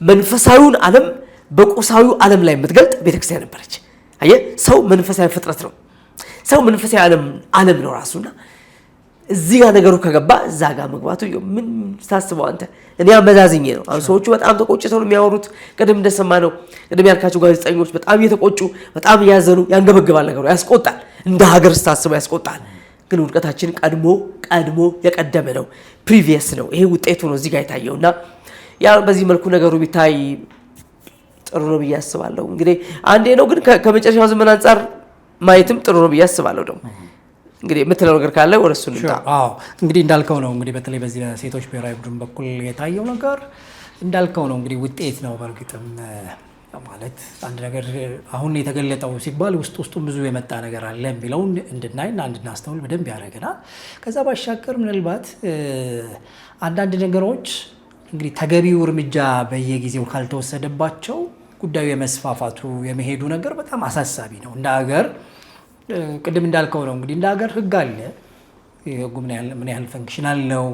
መንፈሳዊውን ዓለም በቁሳዊው ዓለም ላይ የምትገልጥ ቤተክርስቲያን ነበረች። አየህ፣ ሰው መንፈሳዊ ፍጥረት ነው። ሰው መንፈሳዊ ዓለም ነው ራሱና እዚህ ጋር ነገሩ ከገባ እዛ ጋር መግባቱ ምን ታስበው አንተ? እኔ አመዛዝኜ ነው። አሁን ሰዎቹ በጣም ተቆጭተው ነው የሚያወሩት። ቅድም እንደሰማነው ቅድም ያልካቸው ጋዜጠኞች በጣም እየተቆጩ በጣም እያዘኑ፣ ያንገበግባል ነገሩ፣ ያስቆጣል። እንደ ሀገር ስታስበው ያስቆጣል። ግን ውድቀታችን ቀድሞ የቀደመ ነው፣ ፕሪቪየስ ነው። ይሄ ውጤቱ ነው እዚህ ጋር የታየውና ያ በዚህ መልኩ ነገሩ ቢታይ ጥሩ ነው ብዬ አስባለሁ። እንግዲህ አንዴ ነው ግን ከመጨረሻው ዘመን አንጻር ማየትም ጥሩ ነው ብዬ አስባለሁ። ደግሞ እንግዲህ የምትለው ነገር ካለ ወደ እሱ እንምጣ። እንግዲህ እንዳልከው ነው እንግዲህ በተለይ በዚህ በሴቶች ብሔራዊ ቡድን በኩል የታየው ነገር እንዳልከው ነው እንግዲህ ውጤት ነው። በእርግጥም ማለት አንድ ነገር አሁን የተገለጠው ሲባል ውስጡን ብዙ የመጣ ነገር አለ የሚለውን እንድናይና እንድናስተውል በደንብ ያደርገናል። ከዛ ባሻገር ምናልባት አንዳንድ ነገሮች እንግዲህ ተገቢው እርምጃ በየጊዜው ካልተወሰደባቸው ጉዳዩ የመስፋፋቱ የመሄዱ ነገር በጣም አሳሳቢ ነው። እንደ ሀገር ቅድም እንዳልከው ነው እንግዲህ እንደ ሀገር ህግ አለ። ህጉ ምን ያህል ፈንክሽናል ነው?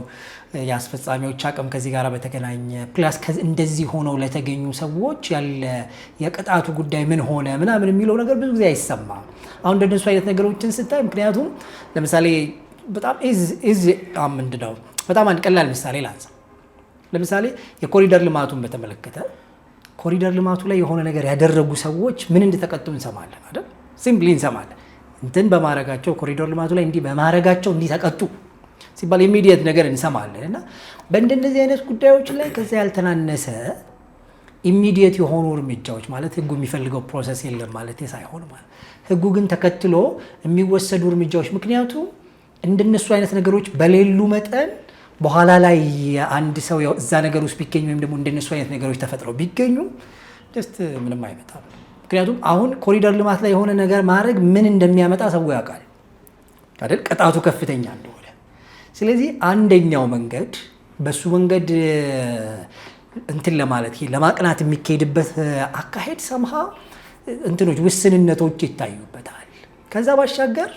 የአስፈጻሚዎች አቅም ከዚህ ጋር በተገናኘ ፕላስ እንደዚህ ሆነው ለተገኙ ሰዎች ያለ የቅጣቱ ጉዳይ ምን ሆነ ምናምን የሚለው ነገር ብዙ ጊዜ አይሰማም። አሁን እንደነሱ አይነት ነገሮችን ስታይ ምክንያቱም ለምሳሌ በጣም ምንድነው በጣም አንድ ቀላል ምሳሌ ላንሳ። ለምሳሌ የኮሪደር ልማቱን በተመለከተ ኮሪደር ልማቱ ላይ የሆነ ነገር ያደረጉ ሰዎች ምን እንደተቀጡ እንሰማለን አይደል? ሲምፕሊ እንሰማለን። እንትን በማረጋቸው ኮሪደር ልማቱ ላይ እንዲህ በማረጋቸው እንዲህ ተቀጡ ሲባል ኢሚዲየት ነገር እንሰማለን። እና በእንደነዚህ አይነት ጉዳዮች ላይ ከዛ ያልተናነሰ ኢሚዲየት የሆኑ እርምጃዎች ማለት ህጉ የሚፈልገው ፕሮሰስ የለም ማለት ሳይሆን ማለት ህጉ ግን ተከትሎ የሚወሰዱ እርምጃዎች ምክንያቱም እንደነሱ አይነት ነገሮች በሌሉ መጠን በኋላ ላይ አንድ ሰው እዛ ነገር ውስጥ ቢገኝ ወይም ደግሞ እንደነሱ አይነት ነገሮች ተፈጥረው ቢገኙ ጀስት ምንም አይመጣም። ምክንያቱም አሁን ኮሪደር ልማት ላይ የሆነ ነገር ማድረግ ምን እንደሚያመጣ ሰው ያውቃል አይደል? ቅጣቱ ከፍተኛ እንደሆነ። ስለዚህ አንደኛው መንገድ በሱ መንገድ እንትን ለማለት ለማቅናት የሚካሄድበት አካሄድ ሰምሃ እንትኖች ውስንነቶች ይታዩበታል። ከዛ ባሻገር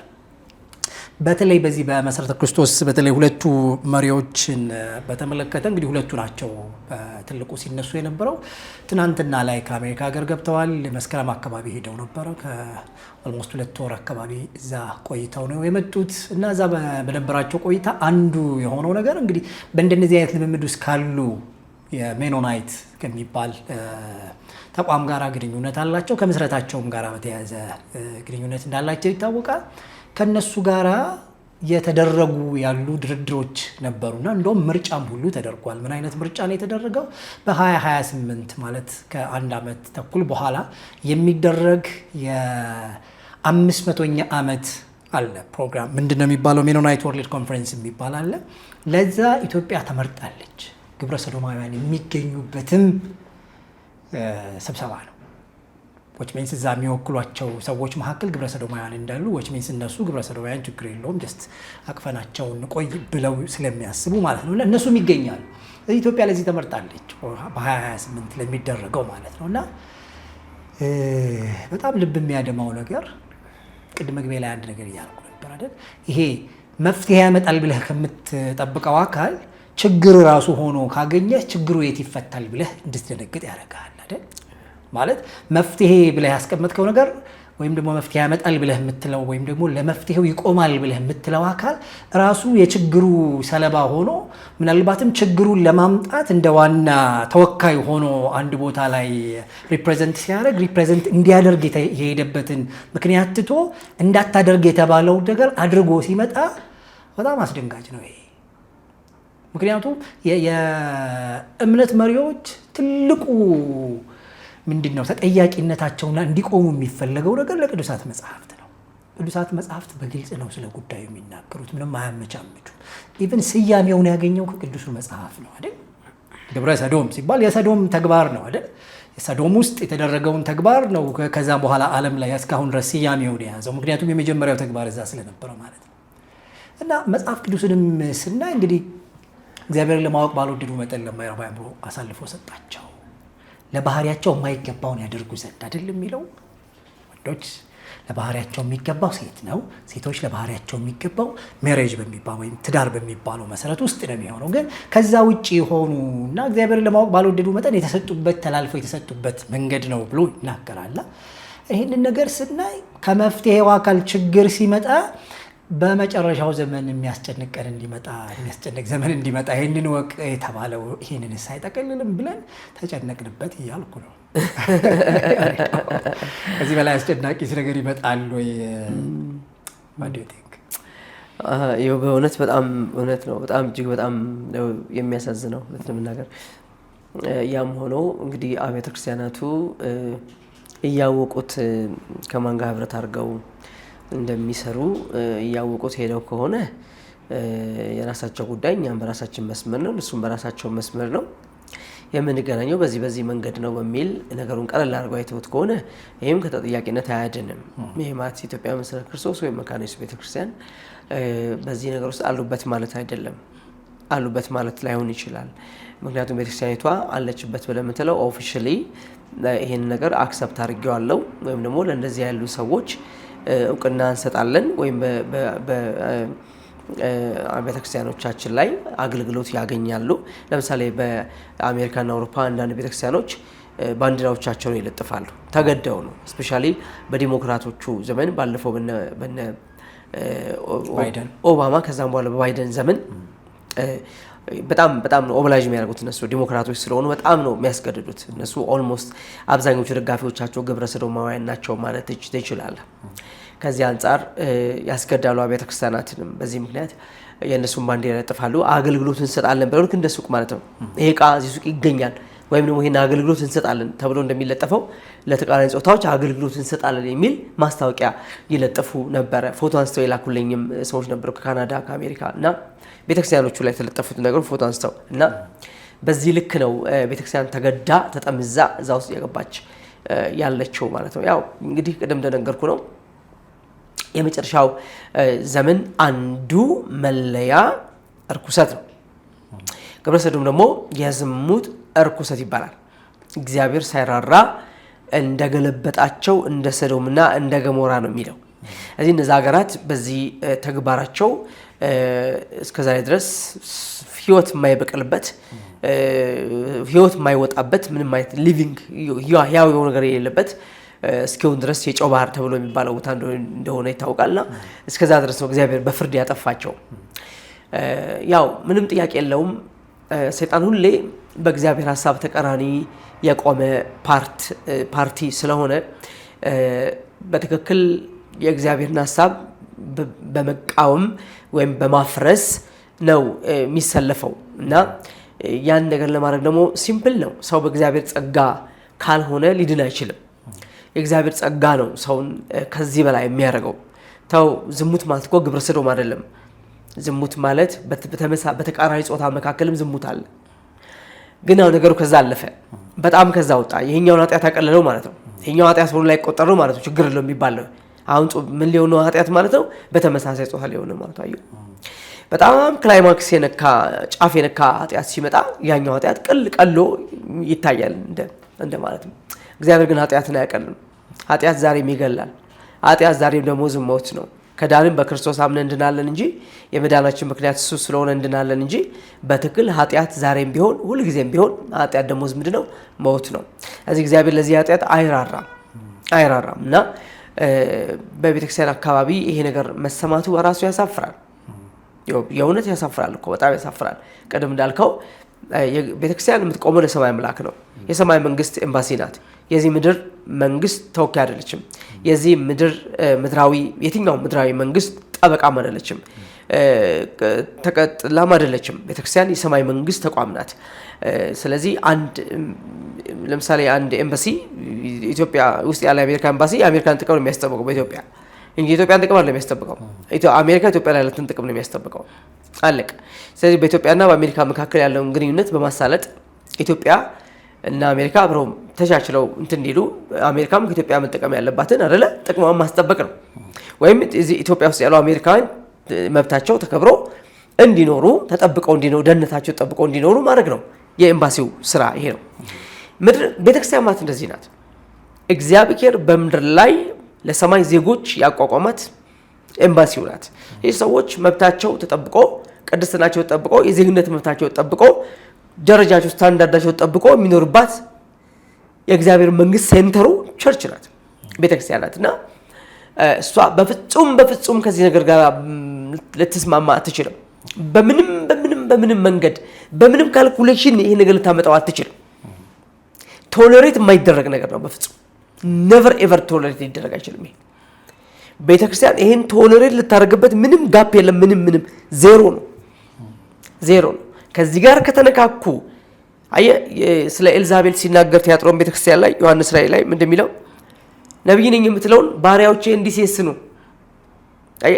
በተለይ በዚህ በመሰረተ ክርስቶስ በተለይ ሁለቱ መሪዎችን በተመለከተ እንግዲህ ሁለቱ ናቸው ትልቁ ሲነሱ የነበረው። ትናንትና ላይ ከአሜሪካ ሀገር ገብተዋል። መስከረም አካባቢ ሄደው ነበረ። ከኦልሞስት 2 ወር አካባቢ እዛ ቆይተው ነው የመጡት እና እዛ በነበራቸው ቆይታ አንዱ የሆነው ነገር እንግዲህ በእንደነዚህ አይነት ልምምድ ውስጥ ካሉ የሜኖናይት ከሚባል ተቋም ጋር ግንኙነት አላቸው። ከምስረታቸውም ጋር በተያያዘ ግንኙነት እንዳላቸው ይታወቃል። ከነሱ ጋራ የተደረጉ ያሉ ድርድሮች ነበሩና እንደውም ምርጫም ሁሉ ተደርጓል። ምን አይነት ምርጫ ነው የተደረገው? በ2028 ማለት ከ1 ዓመት ተኩል በኋላ የሚደረግ የ500ኛ ዓመት አለ ፕሮግራም። ምንድን ነው የሚባለው? ሜኖናይት ወርልድ ኮንፈረንስ የሚባል አለ። ለዛ ኢትዮጵያ ተመርጣለች። ግብረ ሰዶማውያን የሚገኙበትም ስብሰባ ነው። ዎች ሚንስ እዛ የሚወክሏቸው ሰዎች መካከል ግብረ ሰዶማውያን እንዳሉ ዎች ሚንስ እነሱ ግብረ ሰዶማውያን ችግር የለውም ጀስት አቅፈናቸውን ቆይ ብለው ስለሚያስቡ ማለት ነው። እነሱም ይገኛሉ። ኢትዮጵያ ለዚህ ተመርጣለች በ2028 ለሚደረገው ማለት ነው። እና በጣም ልብ የሚያደማው ነገር ቅድመ መግቢያ ላይ አንድ ነገር እያልኩ ነበር አይደል? ይሄ መፍትሄ ያመጣል ብለህ ከምትጠብቀው አካል ችግር ራሱ ሆኖ ካገኘህ ችግሩ የት ይፈታል ብለህ እንድትደነግጥ ያደርጋል አይደል? ማለት መፍትሄ ብለህ ያስቀመጥከው ነገር ወይም ደግሞ መፍትሄ ያመጣል ብለህ የምትለው ወይም ደግሞ ለመፍትሄው ይቆማል ብለህ የምትለው አካል ራሱ የችግሩ ሰለባ ሆኖ ምናልባትም ችግሩን ለማምጣት እንደ ዋና ተወካይ ሆኖ አንድ ቦታ ላይ ሪፕሬዘንት ሲያደርግ ሪፕሬዘንት እንዲያደርግ የሄደበትን ምክንያት ትቶ እንዳታደርግ የተባለው ነገር አድርጎ ሲመጣ በጣም አስደንጋጭ ነው ይሄ። ምክንያቱም የእምነት መሪዎች ትልቁ ምንድን ነው ተጠያቂነታቸውና እንዲቆሙ የሚፈለገው ነገር ለቅዱሳት መጽሐፍት ነው። ቅዱሳት መጽሐፍት በግልጽ ነው ስለ ጉዳዩ የሚናገሩት፣ ምንም አያመቻምቹ። ኢቭን ስያሜውን ያገኘው ከቅዱሱ መጽሐፍ ነው አይደል? ግብረ ሰዶም ሲባል የሰዶም ተግባር ነው አይደል? የሰዶም ውስጥ የተደረገውን ተግባር ነው ከዛም በኋላ ዓለም ላይ እስካሁን ድረስ ስያሜውን የያዘው፣ ምክንያቱም የመጀመሪያው ተግባር እዛ ስለነበረ ማለት ነው። እና መጽሐፍ ቅዱስንም ስናይ እንግዲህ እግዚአብሔርን ለማወቅ ባልወደዱ መጠን ለማይረባ አእምሮ አሳልፎ ሰጣቸው፣ ለባህሪያቸው የማይገባውን ያደርጉ ዘንድ አይደል የሚለው። ወንዶች ለባህሪያቸው የሚገባው ሴት ነው፣ ሴቶች ለባህሪያቸው የሚገባው ሜሬጅ በሚባለው ወይም ትዳር በሚባለው መሰረት ውስጥ ነው የሚሆነው። ግን ከዛ ውጭ የሆኑ እና እግዚአብሔርን ለማወቅ ባልወደዱ መጠን የተሰጡበት ተላልፈው የተሰጡበት መንገድ ነው ብሎ ይናገራል። ይህንን ነገር ስናይ ከመፍትሄው አካል ችግር ሲመጣ በመጨረሻው ዘመን የሚያስጨንቅ ዘመን እንዲመጣ ይህንን ወቅ የተባለው ይህንን ሳይጠቀልልም ብለን ተጨነቅንበት እያልኩ ነው። ከዚህ በላይ አስጨናቂ ነገር ይመጣል ወይ? በእውነት በጣም እውነት ነው። በጣም እጅግ በጣም የሚያሳዝነው ለመናገር። ያም ሆኖ እንግዲህ አብያተ ክርስቲያናቱ እያወቁት ከማን ጋር ህብረት አድርገው እንደሚሰሩ እያወቁት ሄደው ከሆነ የራሳቸው ጉዳይ፣ እኛም በራሳችን መስመር ነው፣ እሱም በራሳቸው መስመር ነው የምንገናኘው፣ በዚህ መንገድ ነው በሚል ነገሩን ቀለል አድርገው አይተውት ከሆነ ይህም ከተጠያቂነት አያድንም። ይህ ማለት ኢትዮጵያ መሰረተ ክርስቶስ ወይም መካነ ኢየሱስ ቤተክርስቲያን በዚህ ነገር ውስጥ አሉበት ማለት አይደለም፣ አሉበት ማለት ላይሆን ይችላል። ምክንያቱም ቤተክርስቲያኒቷ አለችበት ብለን የምትለው ኦፊሻሊ ይህን ነገር አክሰፕት አድርጌዋለሁ ወይም ደግሞ ለእንደዚህ ያሉ ሰዎች እውቅና እንሰጣለን ወይም በቤተ ክርስቲያኖቻችን ላይ አገልግሎት ያገኛሉ። ለምሳሌ በአሜሪካና አውሮፓ አንዳንድ ቤተ ክርስቲያኖች ባንዲራዎቻቸውን ይለጥፋሉ፣ ተገደው ነው። ስፔሻሊ በዲሞክራቶቹ ዘመን ባለፈው በነ ኦባማ ከዛም በኋላ በባይደን ዘመን በጣም ነው ኦብላጅ የሚያደርጉት እነሱ ዲሞክራቶች ስለሆኑ በጣም ነው የሚያስገድዱት። እነሱ ኦልሞስት አብዛኞቹ ደጋፊዎቻቸው ግብረ ሰዶማውያን ናቸው ማለት ትችላለህ። ከዚህ አንጻር ያስገዳሉ አብያተ ክርስቲያናትንም። በዚህ ምክንያት የእነሱን ባንዲራ ያለጥፋሉ። አገልግሎት እንሰጣለን ብለው ልክ እንደ ሱቅ ማለት ነው። ይሄ ዕቃ እዚህ ሱቅ ይገኛል ወይም ደግሞ ይሄን አገልግሎት እንሰጣለን ተብሎ እንደሚለጠፈው ለተቃራኒ ጾታዎች አገልግሎት እንሰጣለን የሚል ማስታወቂያ ይለጥፉ ነበረ። ፎቶ አንስተው የላኩልኝም ሰዎች ነበሩ ከካናዳ ከአሜሪካ እና ቤተክርስቲያኖቹ ላይ የተለጠፉት ነገር ፎቶ አንስተው እና በዚህ ልክ ነው ቤተክርስቲያን ተገዳ ተጠምዛ እዛ ውስጥ የገባች ያለችው ማለት ነው። ያው እንግዲህ ቅድም እንደነገርኩ ነው የመጨረሻው ዘመን አንዱ መለያ እርኩሰት ነው። ግብረ ሰዶም ደግሞ የዝሙት እርኩሰት ይባላል። እግዚአብሔር ሳይራራ እንደገለበጣቸው እንደ ሰዶምና እንደ ገሞራ ነው የሚለው። እዚህ እነዛ ሀገራት በዚህ ተግባራቸው እስከዛሬ ድረስ ህይወት የማይበቅልበት ህይወት የማይወጣበት ምንም አይነት ሊቪንግ ያው የሆነ ነገር የሌለበት እስኪሆን ድረስ የጨው ባህር ተብሎ የሚባለው ቦታ እንደሆነ ይታወቃልና እስከዛ ድረስ ነው እግዚአብሔር በፍርድ ያጠፋቸው። ያው ምንም ጥያቄ የለውም ሰይጣን ሁሌ በእግዚአብሔር ሐሳብ ተቀራኒ የቆመ ፓርቲ ስለሆነ በትክክል የእግዚአብሔርን ሐሳብ በመቃወም ወይም በማፍረስ ነው የሚሰለፈው እና ያን ነገር ለማድረግ ደግሞ ሲምፕል ነው። ሰው በእግዚአብሔር ጸጋ ካልሆነ ሊድን አይችልም። የእግዚአብሔር ጸጋ ነው ሰውን ከዚህ በላይ የሚያደርገው። ተው ዝሙት ማለት እኮ ግብረ ሰዶም አይደለም። ዝሙት ማለት በተቃራኒ ጾታ መካከልም ዝሙት አለ። ግን አሁን ነገሩ ከዛ አለፈ፣ በጣም ከዛ ወጣ። ይሄኛውን ኃጢአት አቀለለው ማለት ነው። ይሄኛው ኃጢአት ሆኖ ላይ ቆጠር ነው ማለት ነው። ችግር የለውም የሚባል ነው። አሁን ምን ሊሆን ነው ኃጢአት ማለት ነው? በተመሳሳይ ጾታ ሊሆን ነው ማለት ነው። አየሁ በጣም ክላይማክስ የነካ ጫፍ የነካ ኃጢአት ሲመጣ ያኛው ኃጢአት ቀሎ ይታያል እንደ ማለት ነው። እግዚአብሔር ግን ኃጢአትን አያቀልም። ኃጢአት ዛሬም ይገላል። ኃጢአት ዛሬም ደሞዙ ሞት ነው። ከዳንም በክርስቶስ አምነን እንድናለን እንጂ የመዳናችን ምክንያት እሱ ስለሆነ እንድናለን እንጂ በትክክል ኃጢአት ዛሬም ቢሆን ሁልጊዜም ቢሆን ኃጢአት ደሞዝ ምንድነው? ሞት ነው። እዚህ እግዚአብሔር ለዚህ ኃጢአት አይራራም እና በቤተክርስቲያን አካባቢ ይሄ ነገር መሰማቱ በራሱ ያሳፍራል። የእውነት ያሳፍራል እኮ በጣም ያሳፍራል። ቀደም እንዳልከው ቤተክርስቲያን የምትቆመው ለሰማይ አምላክ ነው። የሰማይ መንግስት ኤምባሲ ናት። የዚህ ምድር መንግስት ተወካይ አይደለችም። የዚህ ምድራዊ የትኛው ምድራዊ መንግስት ጠበቃም አይደለችም፣ ተቀጥላም አይደለችም። ቤተክርስቲያን የሰማይ መንግስት ተቋም ናት። ስለዚህ ለምሳሌ አንድ ኤምባሲ ኢትዮጵያ ውስጥ ያለ አሜሪካ ኤምባሲ የአሜሪካን ጥቅም ነው የሚያስጠብቀው በኢትዮጵያ እንጂ ኢትዮጵያን ጥቅም አይደለም የሚያስጠብቀው። አሜሪካ ኢትዮጵያ ላይ ያለውን ጥቅም ነው የሚያስጠብቀው። አለቅ። ስለዚህ በኢትዮጵያና በአሜሪካ መካከል ያለውን ግንኙነት በማሳለጥ ኢትዮጵያ እና አሜሪካ አብረው ተቻችለው እንዲሉ አሜሪካም ከኢትዮጵያ መጠቀም ያለባትን አይደለ ጥቅሟን ማስጠበቅ ነው። ወይም እዚህ ኢትዮጵያ ውስጥ ያለው አሜሪካን መብታቸው ተከብሮ እንዲኖሩ ተጠብቀው እንዲኖሩ ደህንነታቸው ተጠብቀው እንዲኖሩ ማድረግ ነው የኤምባሲው ስራ። ይሄ ነው ቤተክርስቲያን ማለት እንደዚህ ናት። እግዚአብሔር በምድር ላይ ለሰማይ ዜጎች ያቋቋማት ኤምባሲው ናት። ይህ ሰዎች መብታቸው ተጠብቆ ቅድስናቸው ተጠብቆ የዜግነት መብታቸው ተጠብቆ ደረጃቸው ስታንዳርዳቸው ተጠብቆ የሚኖርባት የእግዚአብሔር መንግስት ሴንተሩ ቸርች ናት፣ ቤተክርስቲያን ናት። እና እሷ በፍጹም ከዚህ ነገር ጋር ልትስማማ አትችልም። በምንም መንገድ በምንም ካልኩሌሽን ይሄ ነገር ልታመጣው አትችልም። ቶለሬት የማይደረግ ነገር ነው። በፍጹም never ever ቶለሬት ሊደረግ አይችልም። ይሄ ቤተክርስቲያን ይሄን ቶለሬት ልታደርግበት ምንም ጋፕ የለም። ምንም ዜሮ ነው። ከዚህ ጋር ከተነካኩ ስለ ኤልዛቤል ሲናገር ቲያጥሮን ቤተክርስቲያን ላይ ዮሐንስ ራእይ ላይ እንደሚለው ነብይ ነኝ የምትለውን ባሪያዎቼ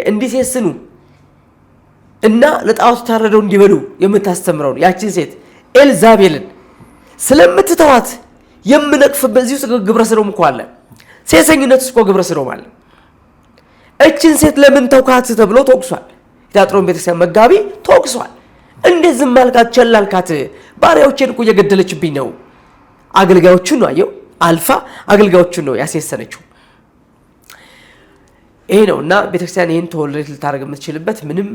እንዲሴስኑ እና ለጣዖት ታረደው እንዲበሉ የምታስተምረው ያችን ሴት ኤልዛቤልን ስለምትተዋት የምነቅፍበት እዚህ ውስጥ ግብረ ሰዶም እኮ አለ። ሴሰኝነት እኮ ግብረ ሰዶም አለ። እችን ሴት ለምን ተውካት ተብሎ ተወቅሷል። ቲያጥሮን ቤተክርስቲያን መጋቢ ተወቅሷል። እንዴት ዝም አልካት? ቸላልካት? ባሪያዎቼን እኮ እየገደለችብኝ ነው። አገልጋዮቹን ነው አየው፣ አልፋ አገልጋዮቹን ነው ያስየሰነችው። ይሄ ነው እና ቤተክርስቲያን ይሄን ቶለሬት ልታደርግ የምትችልበት ምንም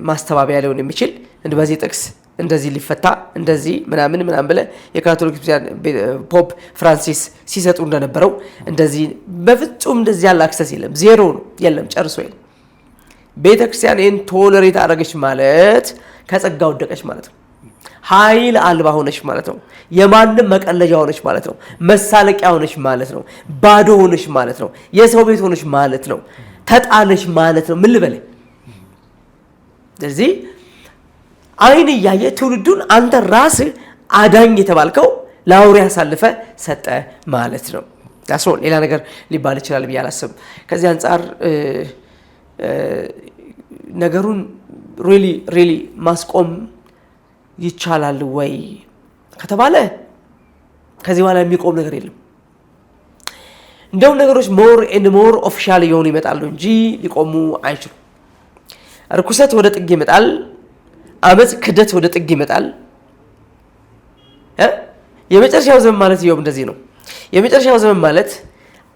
ማስተባበያ ሊሆን የሚችል በዚህ ጥቅስ እንደዚህ ሊፈታ እንደዚህ ምናምን ብለ የካቶሊክ ቤተክርስቲያን ፖፕ ፍራንሲስ ሲሰጡ እንደነበረው እንደዚህ በፍጹም እንደዚህ ያለ አክሰስ የለም። ዜሮ ነው፣ የለም፣ ጨርሶ የለም። ቤተክርስቲያን ይሄን ቶለሬት አደረገች ማለት ከጸጋ ወደቀች ማለት ነው። ኃይል አልባ ሆነች ማለት ነው። የማንም መቀለጃ ሆነች ማለት ነው። መሳለቂያ ሆነች ማለት ነው። ባዶ ሆነች ማለት ነው። የሰው ቤት ሆነች ማለት ነው። ተጣለች ማለት ነው። ምን ልበል? ስለዚህ አይን እያየ ትውልዱን አንተ ራስህ አዳኝ የተባልከው ለአውሬ አሳልፈ ሰጠ ማለት ነው። ዳስሮን ሌላ ነገር ሊባል ይችላል ብዬ አላስብም። ከዚህ አንፃር ነገሩን ሪሊ ማስቆም ይቻላል ወይ ከተባለ ከዚህ በኋላ የሚቆም ነገር የለም። እንደውም ነገሮች ሞር ኦፊሻል እየሆኑ ይመጣሉ እንጂ ሊቆሙ አይችሉም። ርኩሰት ወደ ጥግ ይመጣል። አመጽ፣ ክደት ወደ ጥግ ይመጣል። የመጨረሻው ዘመን ማለት ይኸው እንደዚህ ነው። የመጨረሻው ዘመን ማለት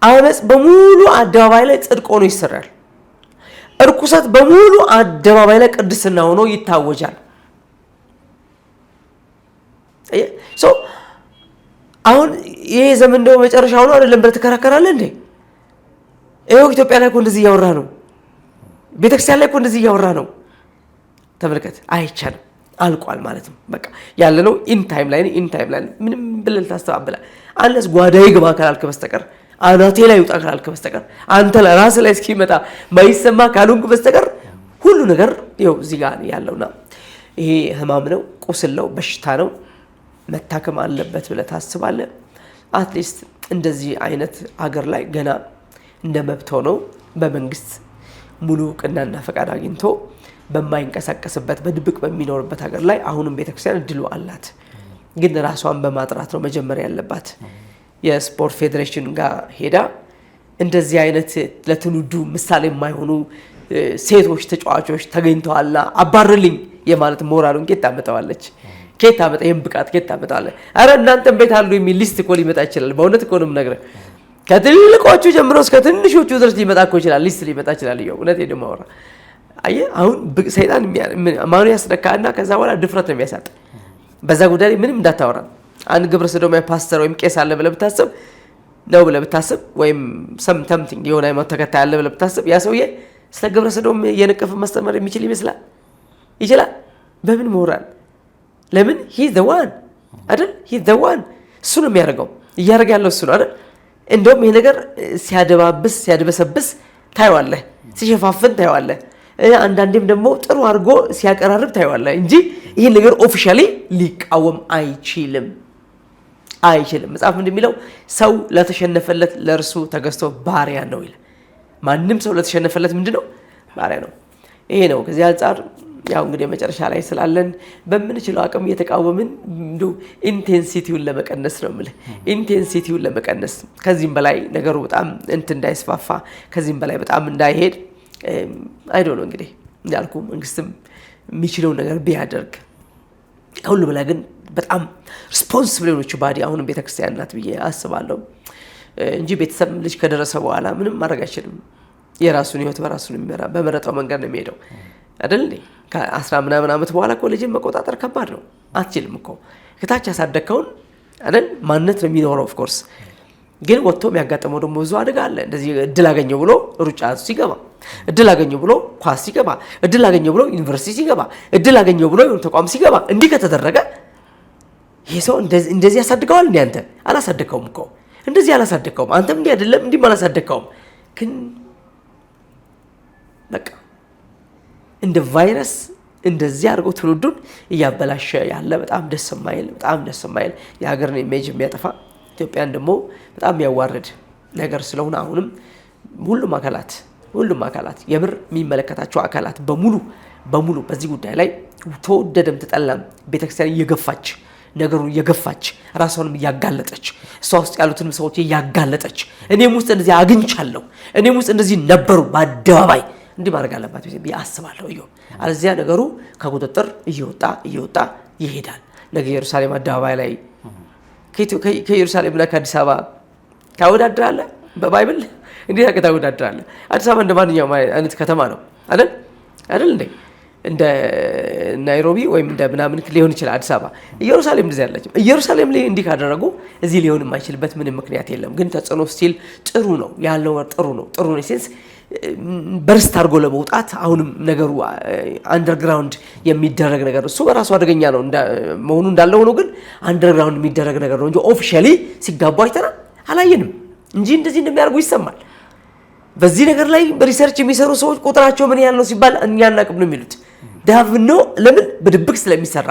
አመጽ በሙሉ አደባባይ ላይ ጽድቅ ሆኖ ይሰራል። እርኩሰት በሙሉ አደባባይ ላይ ቅድስና ሆኖ ይታወጃል። አሁን ይሄ ዘመን ነው መጨረሻው ነው አይደለም ብለህ ትከራከራለህ እንዴ? ይኸው ኢትዮጵያ ላይ እኮ እንደዚህ እያወራ ነው። ቤተክርስቲያን ላይ እኮ እንደዚህ እያወራ ነው። ተመልከት። አይቻልም፣ አልቋል ማለት ነው። በቃ ያለነው ኢን ታይም ላይ ምንም ብለህ ታስተባብላለህ። አንለስ ጓዳዬ ግባ ካላልክ በስተቀር አናቴ ላይ ይውጣ ካላልክ በስተቀር አንተ ለራስህ ላይ እስኪመጣ ማይሰማ ካልሆንክ በስተቀር ሁሉ ነገር ይኸው እዚህ ጋር ያለውና ይሄ ህማም ነው፣ ቁስል ነው፣ በሽታ ነው፣ መታከም አለበት ብለህ ታስባለህ። አትሊስት እንደዚህ አይነት ሀገር ላይ ገና እንደ መብት ሆነው በመንግስት ሙሉ እውቅናና ፈቃድ አግኝቶ በማይንቀሳቀስበት በድብቅ በሚኖርበት ሀገር ላይ አሁንም ቤተክርስቲያን እድሉ አላት። ግን ራሷን በማጥራት ነው መጀመሪያ ያለባት። የስፖርት ፌዴሬሽን ጋር ሄዳ እንደዚህ አይነት ለትውልዱ ምሳሌ የማይሆኑ ሴቶች ተጫዋቾች ተገኝተዋልና አባርልኝ የማለት ሞራሉን ኬት ታመጣዋለች? ኬት ታመጣ? ይሄን ብቃት ኬት ታመጣዋለች? አረ እናንተም ቤት አሉ የሚል ሊስት እኮ ሊመጣ ይችላል። በእውነት እኮ ነው የምነግርህ። ከትልቆቹ ጀምሮ እስከ ትንሾቹ ድረስ ሊመጣ እኮ ይችላል። ሊስት ሊመጣ ይችላል። እውነቴን ነው የማወራው። አየህ አሁን ሰይጣን ማኑ ያስነካና ከዛ በኋላ ድፍረት ነው የሚያሳጥ። በዛ ጉዳይ ላይ ምንም እንዳታወራ። አንድ ግብረ ሰዶማዊ ፓስተር ወይም ቄስ አለ ብለህ ብታስብ ወይም ሰምቲንግ የሆነ ሃይማኖት ተከታይ አለ ብለህ ብታስብ ያ ሰውዬ ስለ ግብረ ሰዶም የነቀፈ ማስተማር የሚችል ይችላል? በምን ሞራል? ለምን? ሂ ዘ ዋን አይደል? ሂ ዘ ዋን እሱ ነው የሚያደርገው። እያደረገ ያለው እሱ ነው አይደል? እንደውም ይሄ ነገር ሲያድበሰብስ ታየዋለህ፣ ሲሸፋፍን ታየዋለህ። አንዳንዴም ደግሞ ጥሩ አድርጎ ሲያቀራርብ ታየዋለህ እንጂ ይህን ነገር ኦፊሻሊ ሊቃወም አይችልም። መጽሐፍ እንደሚለው ሰው ለተሸነፈለት ለእርሱ ተገዝቶ ባሪያ ነው ይላል። ማንም ሰው ለተሸነፈለት ምንድነው? ባሪያ ነው። ይሄ ነው። ከዚህ አንጻር ያው እንግዲህ መጨረሻ ላይ ስላለን በምንችለው አቅም እየተቃወምን ኢንቴንሲቲውን ለመቀነስ ነው የምልህ። ኢንቴንሲቲውን ለመቀነስ ከዚህም በላይ ነገሩ በጣም እንዳይስፋፋ ከዚህም በላይ በጣም እንዳይሄድ አይዶን እንግዲህ እንዳልኩ መንግስትም የሚችለው ነገር ቢያደርግ። ከሁሉ በላይ ግን በጣም ሪስፖንሲብል የሆነች ባዲ አሁንም ቤተክርስቲያን ናት ብዬ አስባለሁ እንጂ ቤተሰብ ልጅ ከደረሰ በኋላ ምንም ማድረግ አይችልም። የራሱን ህይወት በራሱ የሚመራ በመረጠው መንገድ ነው የሚሄደው አይደል? ከ10 ምናምን ዓመት በኋላ እኮ ልጅን መቆጣጠር ከባድ ነው። አትችልም እኮ ከታች ያሳደግከውን አይደል ማንነት ነው የሚኖረው። ኦፍ ኮርስ ግን ወጥቶ የሚያጋጥመው ደግሞ ብዙ አደጋ አለ። እንደዚህ እድል አገኘው ብሎ ሩጫ ሲገባ፣ እድል አገኘው ብሎ ኳስ ሲገባ፣ እድል አገኘው ብሎ ዩኒቨርሲቲ ሲገባ፣ እድል አገኘው ብሎ ተቋም ሲገባ፣ እንዲህ ከተደረገ ይሄ ሰው እንደዚህ ያሳድገዋል? እንዴ አንተ አላሳደግከውም እኮ እንደዚህ አላሳደግከውም። አንተም እንዲህ አይደለም እንዲህ አላሳደግከውም። ግን በቃ እንደ ቫይረስ እንደዚህ አድርገው ትውልዱን እያበላሸ ያለ በጣም ደስ የማይል የሀገርን ኢሜጅ የሚያጠፋ ኢትዮጵያን ደግሞ በጣም የሚያዋርድ ነገር ስለሆነ አሁንም ሁሉም አካላት የምር የሚመለከታቸው አካላት በሙሉ በዚህ ጉዳይ ላይ ተወደደም ተጠላም ቤተክርስቲያን እየገፋች ነገሩን እየገፋች ራሷንም እያጋለጠች እሷ ውስጥ ያሉትን ሰዎች እያጋለጠች እኔም ውስጥ እንደዚህ አግኝቻለሁ እኔም ውስጥ እንደዚህ ነበሩ በአደባባይ እንዲህ ማድረግ አለባት ብዬ አስባለሁ። አለዚያ ነገሩ ከቁጥጥር እየወጣ ይሄዳል። ነገ ኢየሩሳሌም አደባባይ ላይ ከኢየሩሳሌም ላይ ከአዲስ አበባ ታወዳድራለህ? በባይብል እንዴት ታወዳድራለህ? አዲስ አበባ እንደ ማንኛውም አይነት ከተማ ነው አይደል እንዴ? እንደ ናይሮቢ ወይም እንደ ምናምን ሊሆን ይችላል አዲስ አበባ። ኢየሩሳሌም እንደዚህ ያለችም ኢየሩሳሌም ላይ እንዲህ ካደረጉ እዚህ ሊሆን የማይችልበት ምንም ምክንያት የለም። ግን ተጽዕኖ ስቲል ጥሩ ነው ያለው ጥሩ ነው ሴንስ በርስት አድርጎ ለመውጣት አሁንም ነገሩ አንደርግራውንድ የሚደረግ ነገር እሱ በራሱ አደገኛ ነው መሆኑ እንዳለ ሆኖ ግን አንደርግራውንድ የሚደረግ ነገር ነው እንጂ ኦፊሻሊ ሲጋቡ አይተናል አላየንም እንጂ እንደዚህ እንደሚያደርጉ ይሰማል። በዚህ ነገር ላይ በሪሰርች የሚሰሩ ሰዎች ቁጥራቸው ምን ያህል ነው ሲባል እኛ እናቅም ነው የሚሉት። ዳቭኖ ለምን በድብቅ ስለሚሰራ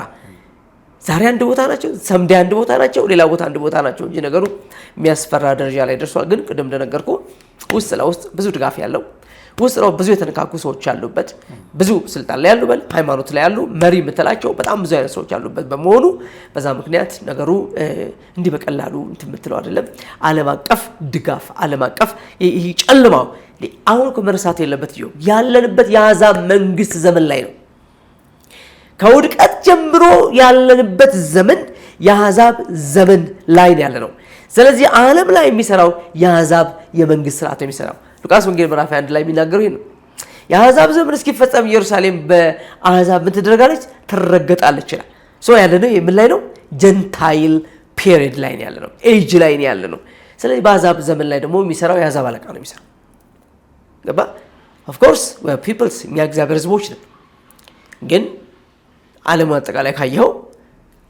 ዛሬ አንድ ቦታ ናቸው፣ ሰምዴ አንድ ቦታ ናቸው፣ ሌላ ቦታ አንድ ቦታ ናቸው እንጂ ነገሩ የሚያስፈራ ደረጃ ላይ ደርሷል። ግን ቅድም እንደነገርኩ ውስጥ ለውስጥ ብዙ ድጋፍ ያለው ውስጥ ነው ብዙ የተነካኩ ሰዎች ያሉበት ብዙ ስልጣን ላይ ያሉ ሃይማኖት ላይ ያሉ መሪ የምትላቸው በጣም ብዙ አይነት ሰዎች ያሉበት በመሆኑ በዛ ምክንያት ነገሩ እንዲህ በቀላሉ እንትምትለው አይደለም። ዓለም አቀፍ ድጋፍ ዓለም አቀፍ ይሄ ጨልማው አሁን ከመርሳት የለበት ያለንበት የአሕዛብ መንግስት ዘመን ላይ ነው። ከውድቀት ጀምሮ ያለንበት ዘመን የአሕዛብ ዘመን ላይ ነው ያለነው። ስለዚህ ዓለም ላይ የሚሰራው የአሕዛብ የመንግስት ስርዓት የሚሰራው ሉቃስ ወንጌል ምዕራፍ 1 ላይ የሚናገረው ይሄ ነው። የአሕዛብ ዘመን እስኪፈጸም ኢየሩሳሌም በአሕዛብ ምን ትደረጋለች? ትረገጣለች ይላል። ያለነው ምን ላይ ነው? ጀንታይል ፔሪድ ላይ ነው ያለነው፣ ኤጅ ላይ ነው ያለነው። ስለዚህ በአሕዛብ ዘመን ላይ ደግሞ የሚሰራው የአሕዛብ አለቃ ነው የሚሰራው። ገባ? ኦፍ ኮርስ ፒፕልስ እኛ እግዚአብሔር ህዝቦች ነን። ግን ዓለም አጠቃላይ ካየኸው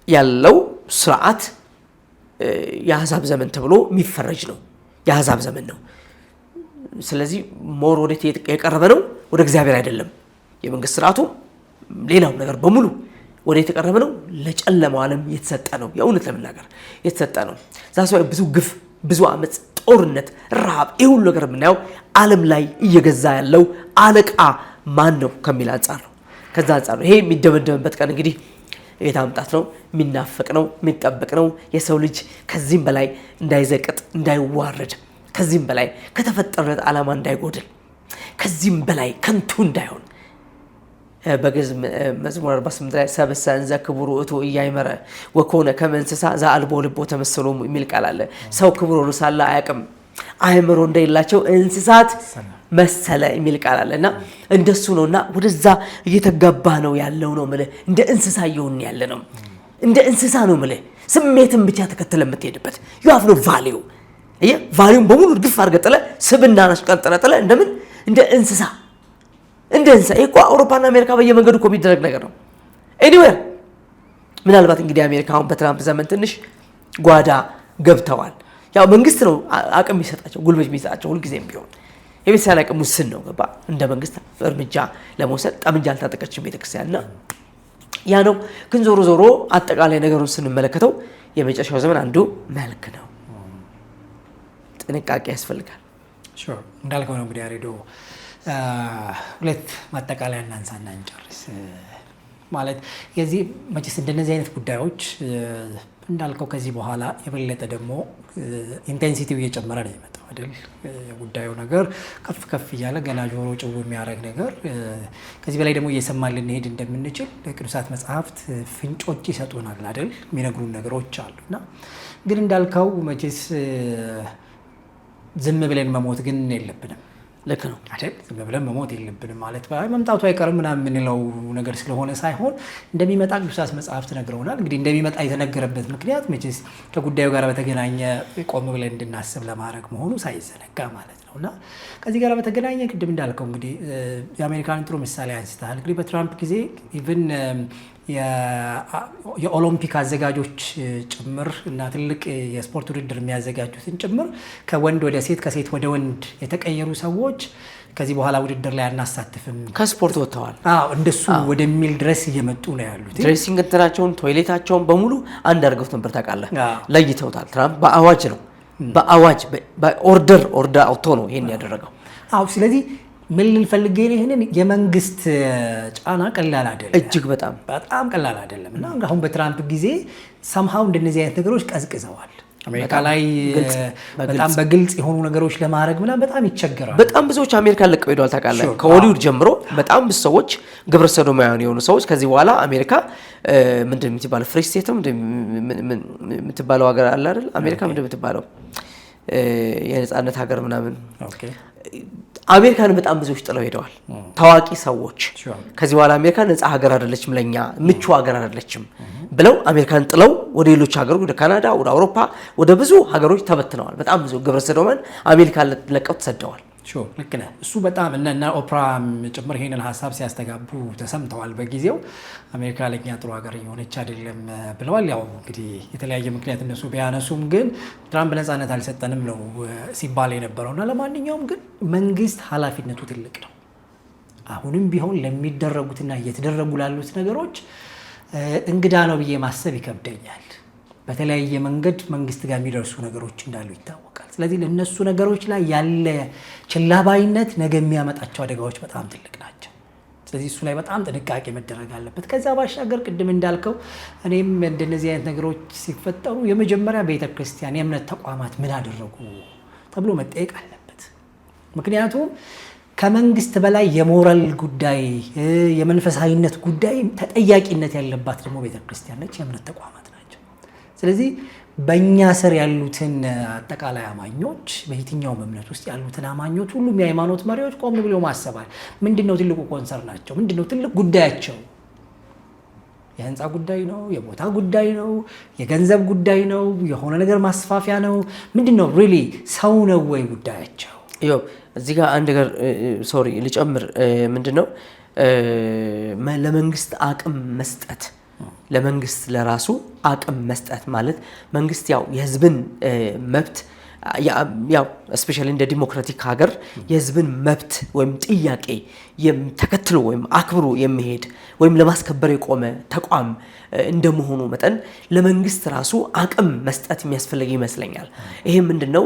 ያለው ስርዓት የአሕዛብ ዘመን ተብሎ የሚፈረጅ ነው፣ የአሕዛብ ዘመን ነው። ስለዚህ ሞር ወዴት የቀረበ ነው? ወደ እግዚአብሔር አይደለም። የመንግስት ስርዓቱ ሌላው ነገር በሙሉ ወዴት የቀረበ ነው? ለጨለማው ዓለም የተሰጠ ነው። የእውነት ለመናገር የተሰጠ ነው። ዛስ ብዙ ግፍ፣ ብዙ አመፅ፣ ጦርነት፣ ረሃብ፣ ይህ ሁሉ ነገር የምናየው ዓለም ላይ እየገዛ ያለው አለቃ ማን ነው ከሚል አንጻር ነው። ከዛ አንጻር ነው ይሄ የሚደመደምበት ቀን እንግዲህ የጌታ መምጣት ነው። የሚናፈቅ ነው፣ የሚጠበቅ ነው። የሰው ልጅ ከዚህም በላይ እንዳይዘቅጥ፣ እንዳይዋረድ፣ ከዚህም በላይ ከተፈጠረለት ዓላማ እንዳይጎድል፣ ከዚህም በላይ ከንቱ እንዳይሆን በግዕዝ መዝሙር 48 ላይ ሰብእሰ እንዘ ክቡር ውእቱ ኢያእመረ ወኮነ ከመ እንስሳ ዘአልቦ ልቦ ተመስሎ የሚል ቃል አለ። ሰው ክቡር ሆኖ ሳለ አያውቅም፣ አእምሮ እንደሌላቸው እንስሳት መሰለ የሚል ቃል አለ። እና እንደሱ ነውና ወደዛ እየተጋባ ነው ያለው ነው የምልህ። እንደ እንስሳ እየሆንን ያለ ነው። እንደ እንስሳ ነው የምልህ። ስሜትን ብቻ ተከትለ የምትሄድበት you have no value። ቫሊዩም በሙሉ ግፍ አድርገህ ጥለህ ስብዕናን አሽቀንጥረህ ጥለህ እንደምን እንደ እንስሳ ይሄ እኮ አውሮፓና አሜሪካ በየመንገዱ እኮ የሚደረግ ነገር ነው። ኤኒዌር ምናልባት እንግዲህ አሜሪካ አሁን በትራምፕ ዘመን ትንሽ ጓዳ ገብተዋል። ያው መንግስት ነው አቅም የሚሰጣቸው፣ ጉልበት የሚሰጣቸው ሁልጊዜም ቢሆን የቤተክርስቲያን አቅም ውስን ነው። ገባ? እንደ መንግስት እርምጃ ለመውሰድ ጠመንጃ አልታጠቀችም ቤተክርስቲያንና ያ ነው። ግን ዞሮ ዞሮ አጠቃላይ ነገሩን ስንመለከተው የመጨረሻው ዘመን አንዱ መልክ ነው። ጥንቃቄ ያስፈልጋል። ሹር እንዳልከው ነው እንግዲህ አሬዶ ሁለት ማጠቃለያ እናንሳና እንጨርስ። ማለት የዚህ መቼስ እንደነዚህ አይነት ጉዳዮች እንዳልከው ከዚህ በኋላ የበለጠ ደግሞ ኢንቴንሲቲው እየጨመረ ነው የመጣው አይደል? የጉዳዩ ነገር ከፍ ከፍ እያለ ገና ጆሮ ጭው የሚያደርግ ነገር ከዚህ በላይ ደግሞ እየሰማን ልንሄድ እንደምንችል ቅዱሳት መጽሐፍት ፍንጮች ይሰጡናል አይደል? የሚነግሩን ነገሮች አሉና ግን እንዳልከው መቼስ ዝም ብለን መሞት ግን የለብንም። ልክ ነው አይደል? ዝም ብለን መሞት የለብንም ማለት መምጣቱ አይቀርም ምናምን የምንለው ነገር ስለሆነ ሳይሆን እንደሚመጣ ቅዱሳት መጽሐፍት ነግረውናል። እንግዲህ እንደሚመጣ የተነገረበት ምክንያት መቼስ ከጉዳዩ ጋር በተገናኘ ቆም ብለን እንድናስብ ለማድረግ መሆኑ ሳይዘነጋ ማለት ነው። እና ከዚህ ጋር በተገናኘ ቅድም እንዳልከው እንግዲህ የአሜሪካን ጥሩ ምሳሌ አንስተሃል። እንግዲህ በትራምፕ ጊዜ ኢቭን የኦሎምፒክ አዘጋጆች ጭምር እና ትልቅ የስፖርት ውድድር የሚያዘጋጁትን ጭምር ከወንድ ወደ ሴት ከሴት ወደ ወንድ የተቀየሩ ሰዎች ከዚህ በኋላ ውድድር ላይ አናሳትፍም ከስፖርት ወጥተዋል። እንደሱ ወደሚል ድረስ እየመጡ ነው ያሉት። ድሬሲንግ እንትናቸውን ቶይሌታቸውን በሙሉ አንድ አድርገውት ነበር ታውቃለህ። ለይተውታል። ትራምፕ በአዋጅ ነው በአዋጅ በኦርደር አውጥቶ ነው ይሄን ያደረገው። ስለዚህ ምን ልንፈልግ ይሄንን የመንግስት ጫና ቀላል አይደለም፣ እጅግ በጣም ቀላል አይደለም። እና አሁን በትራምፕ ጊዜ ሰምሃው እንደነዚህ አይነት ነገሮች ቀዝቅዘዋል። አሜሪካ ላይ በጣም በግልጽ የሆኑ ነገሮች ለማድረግ ምናምን በጣም ይቸገራል። በጣም ብዙዎች አሜሪካን ለቀው ሄደዋል ታውቃለህ። ከሆሊውድ ጀምሮ በጣም ብዙ ሰዎች ግብረ ሰዶማውያን የሆኑ ሰዎች ከዚህ በኋላ አሜሪካ ምንድን የምትባለው ፍሪ ስቴት የምትባለው ሀገር አለ አይደል? አሜሪካ ምንድን የምትባለው የነጻነት ሀገር ምናምን አሜሪካን በጣም ብዙዎች ጥለው ሄደዋል። ታዋቂ ሰዎች ከዚህ በኋላ አሜሪካ ነጻ ሀገር አይደለችም፣ ለኛ ምቹ ሀገር አይደለችም ብለው አሜሪካን ጥለው ወደ ሌሎች ሀገሮች ወደ ካናዳ፣ ወደ አውሮፓ፣ ወደ ብዙ ሀገሮች ተበትነዋል። በጣም ብዙ ግብረ ሰዶማውያን አሜሪካን ለቀው ተሰደዋል። ልክ ነህ። እሱ በጣም እና ኦፕራ ጭምር ይሄንን ሀሳብ ሲያስተጋቡ ተሰምተዋል በጊዜው። አሜሪካ ለኛ ጥሩ ሀገር የሆነች አይደለም ብለዋል። ያው እንግዲህ የተለያየ ምክንያት እነሱ ቢያነሱም ግን ትራምፕ ነፃነት አልሰጠንም ነው ሲባል የነበረው። እና ለማንኛውም ግን መንግስት ኃላፊነቱ ትልቅ ነው። አሁንም ቢሆን ለሚደረጉትና እየተደረጉ ላሉት ነገሮች እንግዳ ነው ብዬ ማሰብ ይከብደኛል። በተለያየ መንገድ መንግስት ጋር የሚደርሱ ነገሮች እንዳሉ ይታወቃል። ስለዚህ ለነሱ ነገሮች ላይ ያለ ችላባይነት ነገ የሚያመጣቸው አደጋዎች በጣም ትልቅ ናቸው። ስለዚህ እሱ ላይ በጣም ጥንቃቄ መደረግ አለበት። ከዛ ባሻገር ቅድም እንዳልከው እኔም እንደነዚህ አይነት ነገሮች ሲፈጠሩ የመጀመሪያ ቤተክርስቲያን፣ የእምነት ተቋማት ምን አደረጉ ተብሎ መጠየቅ አለበት። ምክንያቱም ከመንግስት በላይ የሞራል ጉዳይ፣ የመንፈሳዊነት ጉዳይ ተጠያቂነት ያለባት ደግሞ ቤተክርስቲያን ነች፣ የእምነት ተቋማት ናቸው። ስለዚህ በእኛ ስር ያሉትን አጠቃላይ አማኞች በየትኛውም እምነት ውስጥ ያሉትን አማኞች ሁሉም የሃይማኖት መሪዎች ቆም ብለው ማሰባል ምንድነው ትልቁ ኮንሰርናቸው? ምንድነው ትልቅ ጉዳያቸው? የህንፃ ጉዳይ ነው? የቦታ ጉዳይ ነው? የገንዘብ ጉዳይ ነው? የሆነ ነገር ማስፋፊያ ነው? ምንድነው ሪሊ ሰው ነው ወይ ጉዳያቸው? ይኸው እዚህ ጋር አንድ ነገር ሶሪ ልጨምር። ምንድነው ለመንግስት አቅም መስጠት፣ ለመንግስት ለራሱ አቅም መስጠት ማለት መንግስት ያው የህዝብን መብት ያው ስፔሻሊ እንደ ዲሞክራቲክ ሀገር የህዝብን መብት ወይም ጥያቄ ተከትሎ ወይም አክብሮ የሚሄድ ወይም ለማስከበር የቆመ ተቋም እንደመሆኑ መጠን ለመንግስት ራሱ አቅም መስጠት የሚያስፈልግ ይመስለኛል። ይሄ ምንድነው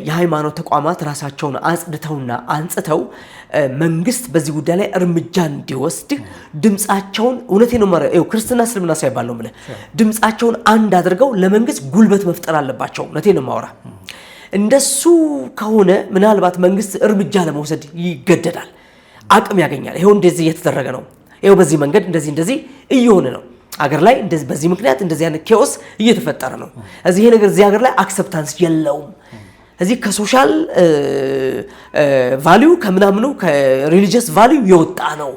የሃይማኖት ተቋማት ራሳቸውን አጽድተውና አንጽተው መንግስት በዚህ ጉዳይ ላይ እርምጃ እንዲወስድ ድምጻቸውን እውነቴን ነው ማለት ነው ክርስትና እስልምና ሳይባል ነው ማለት ድምጻቸውን አንድ አድርገው ለመንግስት ጉልበት መፍጠር አለባቸው። እውነቴን ነው ማውራ እንደሱ ከሆነ ምናልባት መንግስት እርምጃ ለመውሰድ ይገደዳል፣ አቅም ያገኛል። ይሄው እንደዚህ እየተደረገ ነው። ይሄው በዚህ መንገድ እንደዚህ እየሆነ ነው። አገር ላይ እንደዚህ በዚህ ምክንያት እንደዚህ አይነት ኬኦስ እየተፈጠረ ነው። እዚህ ይሄ ነገር እዚህ ሀገር ላይ አክሰፕታንስ የለውም። እዚህ ከሶሻል ቫልዩ ከምናምኑ ከሪሊጂየስ ቫልዩ የወጣ ነው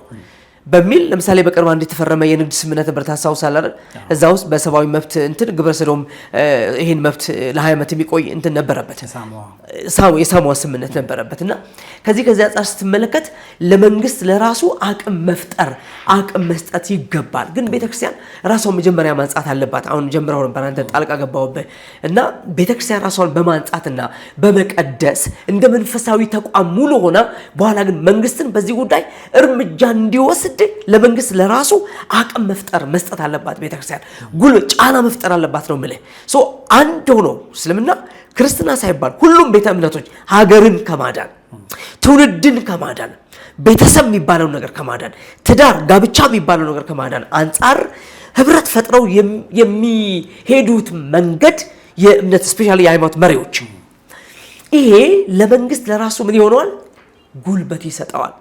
በሚል ለምሳሌ በቅርብ አንድ የተፈረመ የንግድ ስምምነት ነበር ታሳውሳለህ አይደል? እዛ ውስጥ በሰብአዊ መብት እንትን ግብረ ሰዶም ይሄን መብት ለ20 ዓመት የሚቆይ እንትን ነበረበት፣ የሳሙዋ ስምምነት ነበረበትና ከዚህ አንጻር ስትመለከት ለመንግስት ለራሱ አቅም መፍጠር አቅም መስጠት ይገባል። ግን ቤተክርስቲያን ራሷን መጀመሪያ ማንጻት አለባት። አሁን ጀምረው ነበር አንተ ጣልቃ ገባውበት እና ቤተክርስቲያን ራሷን በማንጻትና በመቀደስ እንደ መንፈሳዊ ተቋም ሙሉ ሆና በኋላ ግን መንግስትን በዚህ ጉዳይ እርምጃ እንዲወስድ ለመንግስት ለራሱ አቅም መፍጠር መስጠት አለባት። ቤተክርስቲያን ጉልበት ጫና መፍጠር አለባት ነው ማለት ሶ አንድ ሆኖ እስልምና ክርስትና ሳይባል ሁሉም ቤተ እምነቶች ሀገርን ከማዳን ትውልድን ከማዳን ቤተሰብ የሚባለው ነገር ከማዳን ትዳር ጋብቻ የሚባለው ነገር ከማዳን አንጻር ህብረት ፈጥረው የሚሄዱት መንገድ የእምነት ስፔሻሊ የሃይማኖት መሪዎች ይሄ ለመንግስት ለራሱ ምን ይሆነዋል? ጉልበት ይሰጠዋል።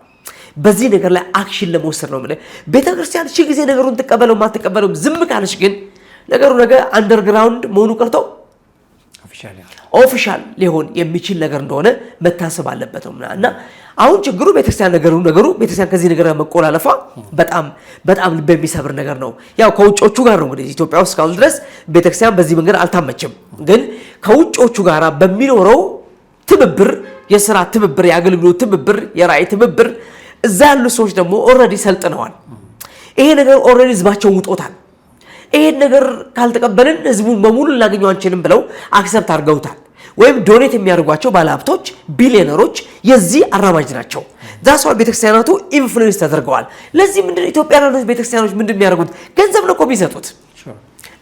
በዚህ ነገር ላይ አክሽን ለመወሰድ ነው ማለት ቤተክርስቲያን እሺ ጊዜ ነገሩን ተቀበለው ማትቀበለው ዝም ካለሽ ግን ነገሩ ነገር አንደርግራውንድ መሆኑ ቀርቶ ኦፊሻል ሊሆን የሚችል ነገር እንደሆነ መታሰብ አለበት እና አሁን ችግሩ ቤተክርስቲያን ነገሩ ቤተክርስቲያን ከዚህ ነገር መቆላለፏ በጣም ልብ የሚሰብር ነገር ነው። ያው ከውጮቹ ጋር ነው እንግዲህ ኢትዮጵያ ውስጥ ካሉ ድረስ ቤተክርስቲያን በዚህ መንገድ አልታመችም። ግን ከውጮቹ ጋር በሚኖረው ትብብር፣ የሥራ ትብብር፣ የአገልግሎት ትብብር፣ የራእይ ትብብር እዛ ያሉ ሰዎች ደግሞ ኦልሬዲ ሰልጥነዋል። ይሄ ነገር ኦልሬዲ ህዝባቸው ውጦታል። ይሄን ነገር ካልተቀበልን ህዝቡን በሙሉ እናገኘው አንችልም ብለው አክሰፕት አድርገውታል። ወይም ዶኔት የሚያደርጓቸው ባለሀብቶች ቢሊዮነሮች የዚህ አራማጅ ናቸው። ዛሷ ቤተክርስቲያናቱ ኢንፍሉዌንስ ተደርገዋል። ለዚህ ምንድነው ኢትዮጵያ ያሉት ቤተክርስቲያኖች ምንድነው የሚያደርጉት? ገንዘብ ነው እኮ የሚሰጡት።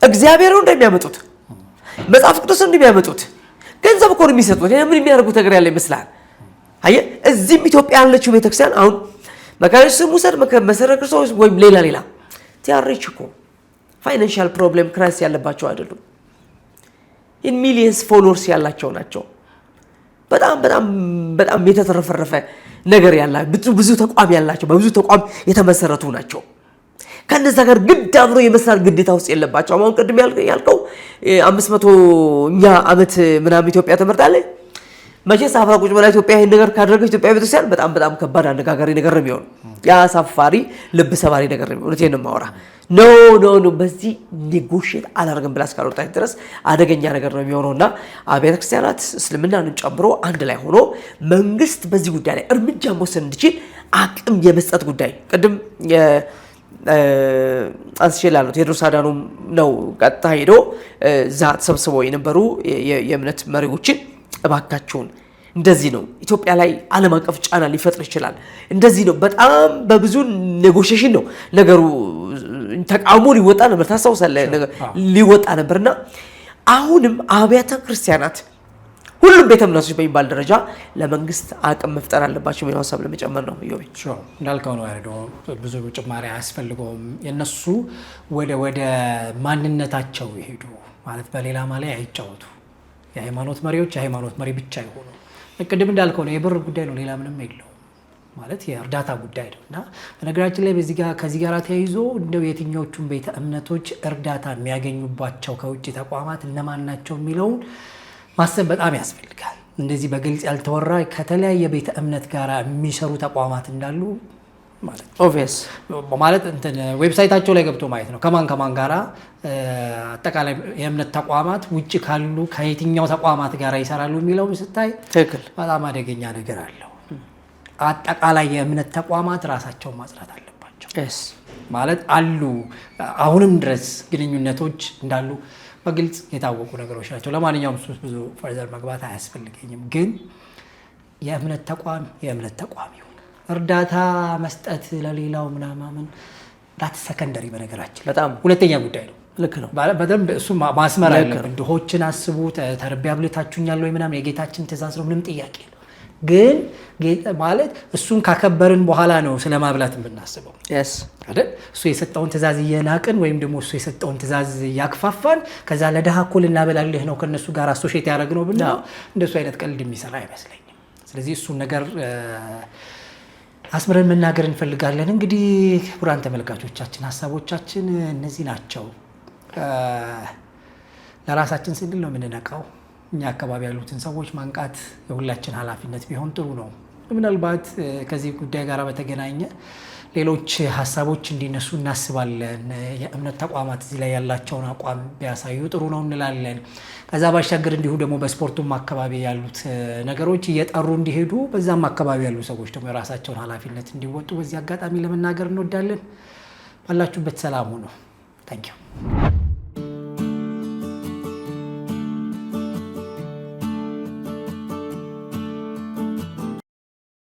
እግዚአብሔር ነው እንደሚያመጡት፣ መጽሐፍ ቅዱስ ነው እንደሚያመጡት፣ ገንዘብ እኮ ነው የሚሰጡት። ምን የሚያደርጉት ነገር ያለ ይመስላል? አየ እዚህም ኢትዮጵያ ያለችው ቤተክርስቲያን አሁን መካኒስ ሙሰድ መሰረተ ክርስቶስ ወይም ሌላ ቲያሪች እኮ ፋይናንሻል ፕሮብሌም ክራይስ ያለባቸው አይደሉም። ኢን ሚሊየንስ ፎሎወርስ ያላቸው ናቸው። በጣም የተተረፈረፈ ነገር ያላቸው ብዙ ተቋም ያላቸው በብዙ ተቋም የተመሰረቱ ናቸው። ከነዛ ጋር ግድ አብሮ የመስራት ግዴታ ውስጥ የለባቸው። አሁን ቅድም ያልከው 500ኛ ዓመት ምናምን ኢትዮጵያ ተመርጣለች። መቼስ አፍራ ቁጭ ብላ ኢትዮጵያ ይሄን ነገር ካደረገች ኢትዮጵያ ቤተክርስቲያን በጣም ከባድ አነጋጋሪ ነገር ነው የሚሆነው። ያሳፋሪ ልብ ሰባሪ ነገር ነው። እውነቴን ነው የማወራ። ኖ በዚህ ኔጎሽት አላደርግም ብላ እስካልወጣች ድረስ አደገኛ ነገር ነው የሚሆነውና አብያተ ክርስቲያናት እስልምናን ጨምሮ አንድ ላይ ሆኖ መንግስት በዚህ ጉዳይ ላይ እርምጃ መውሰድ እንዲችል አቅም የመስጠት ጉዳይ ቅድም አንስቼላለሁ። ቴዎድሮስ አዳኖም ነው ቀጥታ ሄዶ እዛ ተሰብስበው የነበሩ የእምነት መሪዎችን እባካችሁን እንደዚህ ነው ኢትዮጵያ ላይ ዓለም አቀፍ ጫና ሊፈጥር ይችላል፣ እንደዚህ ነው በጣም በብዙ ኔጎሽዬሽን ነው ነገሩ ተቃውሞ ሊወጣ ነበር፣ ታስታውሳለህ ሊወጣ ነበርና አሁንም አብያተ ክርስቲያናት ሁሉም ቤተ እምነቶች በሚባል ደረጃ ለመንግስት አቅም መፍጠር አለባቸው የሚለው ሀሳብ ለመጨመር ነው። ይወይ እንዳልከው ነው ያለው። ብዙ ጭማሪ አያስፈልገውም። የነሱ ወደ ማንነታቸው ይሄዱ ማለት በሌላ ማለት አይጫወቱ። የሃይማኖት መሪዎች የሃይማኖት መሪ ብቻ ይሆኑ። ቅድም እንዳልከው ነው የብር ጉዳይ ነው፣ ሌላ ምንም የለውም። ማለት የእርዳታ ጉዳይ ነውና በነገራችን ላይ ከዚህ ጋር ተያይዞ እንደው የትኞቹን ቤተ እምነቶች እርዳታ የሚያገኙባቸው ከውጭ ተቋማት እነማን ናቸው የሚለውን ማሰብ በጣም ያስፈልጋል። እንደዚህ በግልጽ ያልተወራ ከተለያየ ቤተ እምነት ጋር የሚሰሩ ተቋማት እንዳሉ ማለት ኦብቪየስ ማለት ዌብሳይታቸው ላይ ገብቶ ማየት ነው። ከማን ጋራ አጠቃላይ የእምነት ተቋማት ውጭ ካሉ ከየትኛው ተቋማት ጋር ይሰራሉ የሚለው ስታይ በጣም አደገኛ ነገር አለው። አጠቃላይ የእምነት ተቋማት ራሳቸውን ማጽዳት አለባቸው ማለት አሉ። አሁንም ድረስ ግንኙነቶች እንዳሉ በግልጽ የታወቁ ነገሮች ናቸው። ለማንኛውም ብዙ ፈርዘር መግባት አያስፈልገኝም። ግን የእምነት ተቋም ይሁን እርዳታ መስጠት ለሌላው ምናምን ዳት ሰከንደሪ በነገራችን በጣም ሁለተኛ ጉዳይ ነው። ልክ ነው። በደንብ እሱ ማስመር አለብን። ድሆችን አስቡ፣ ተርቢያ ብልታችሁኛል ወይ ምናምን የጌታችን ትእዛዝ ነው፣ ምንም ጥያቄ ነው። ግን ማለት እሱን ካከበርን በኋላ ነው ስለማብላት የምናስበው አይደል? እሱ የሰጠውን ትእዛዝ እየናቅን ወይም ደግሞ እሱ የሰጠውን ትእዛዝ ያክፋፋን ከዛ ለደሃ እኮ ልናበላልህ ነው ከነሱ ጋር አሶሼት ያደረግነው ብና እንደሱ አይነት ቀልድ የሚሰራ አይመስለኝም። ስለዚህ እሱን ነገር አስምረን መናገር እንፈልጋለን። እንግዲህ ክቡራን ተመልካቾቻችን ሀሳቦቻችን እነዚህ ናቸው። ለራሳችን ስንል ነው የምንነቃው። እኛ አካባቢ ያሉትን ሰዎች ማንቃት የሁላችን ኃላፊነት ቢሆን ጥሩ ነው። ምናልባት ከዚህ ጉዳይ ጋር በተገናኘ ሌሎች ሀሳቦች እንዲነሱ እናስባለን። የእምነት ተቋማት እዚህ ላይ ያላቸውን አቋም ቢያሳዩ ጥሩ ነው እንላለን። ከዛ ባሻገር እንዲሁ ደግሞ በስፖርቱም አካባቢ ያሉት ነገሮች እየጠሩ እንዲሄዱ በዛም አካባቢ ያሉ ሰዎች ደግሞ የራሳቸውን ኃላፊነት እንዲወጡ በዚህ አጋጣሚ ለመናገር እንወዳለን። ባላችሁበት ሰላም ሁኑ። ታንኪዩ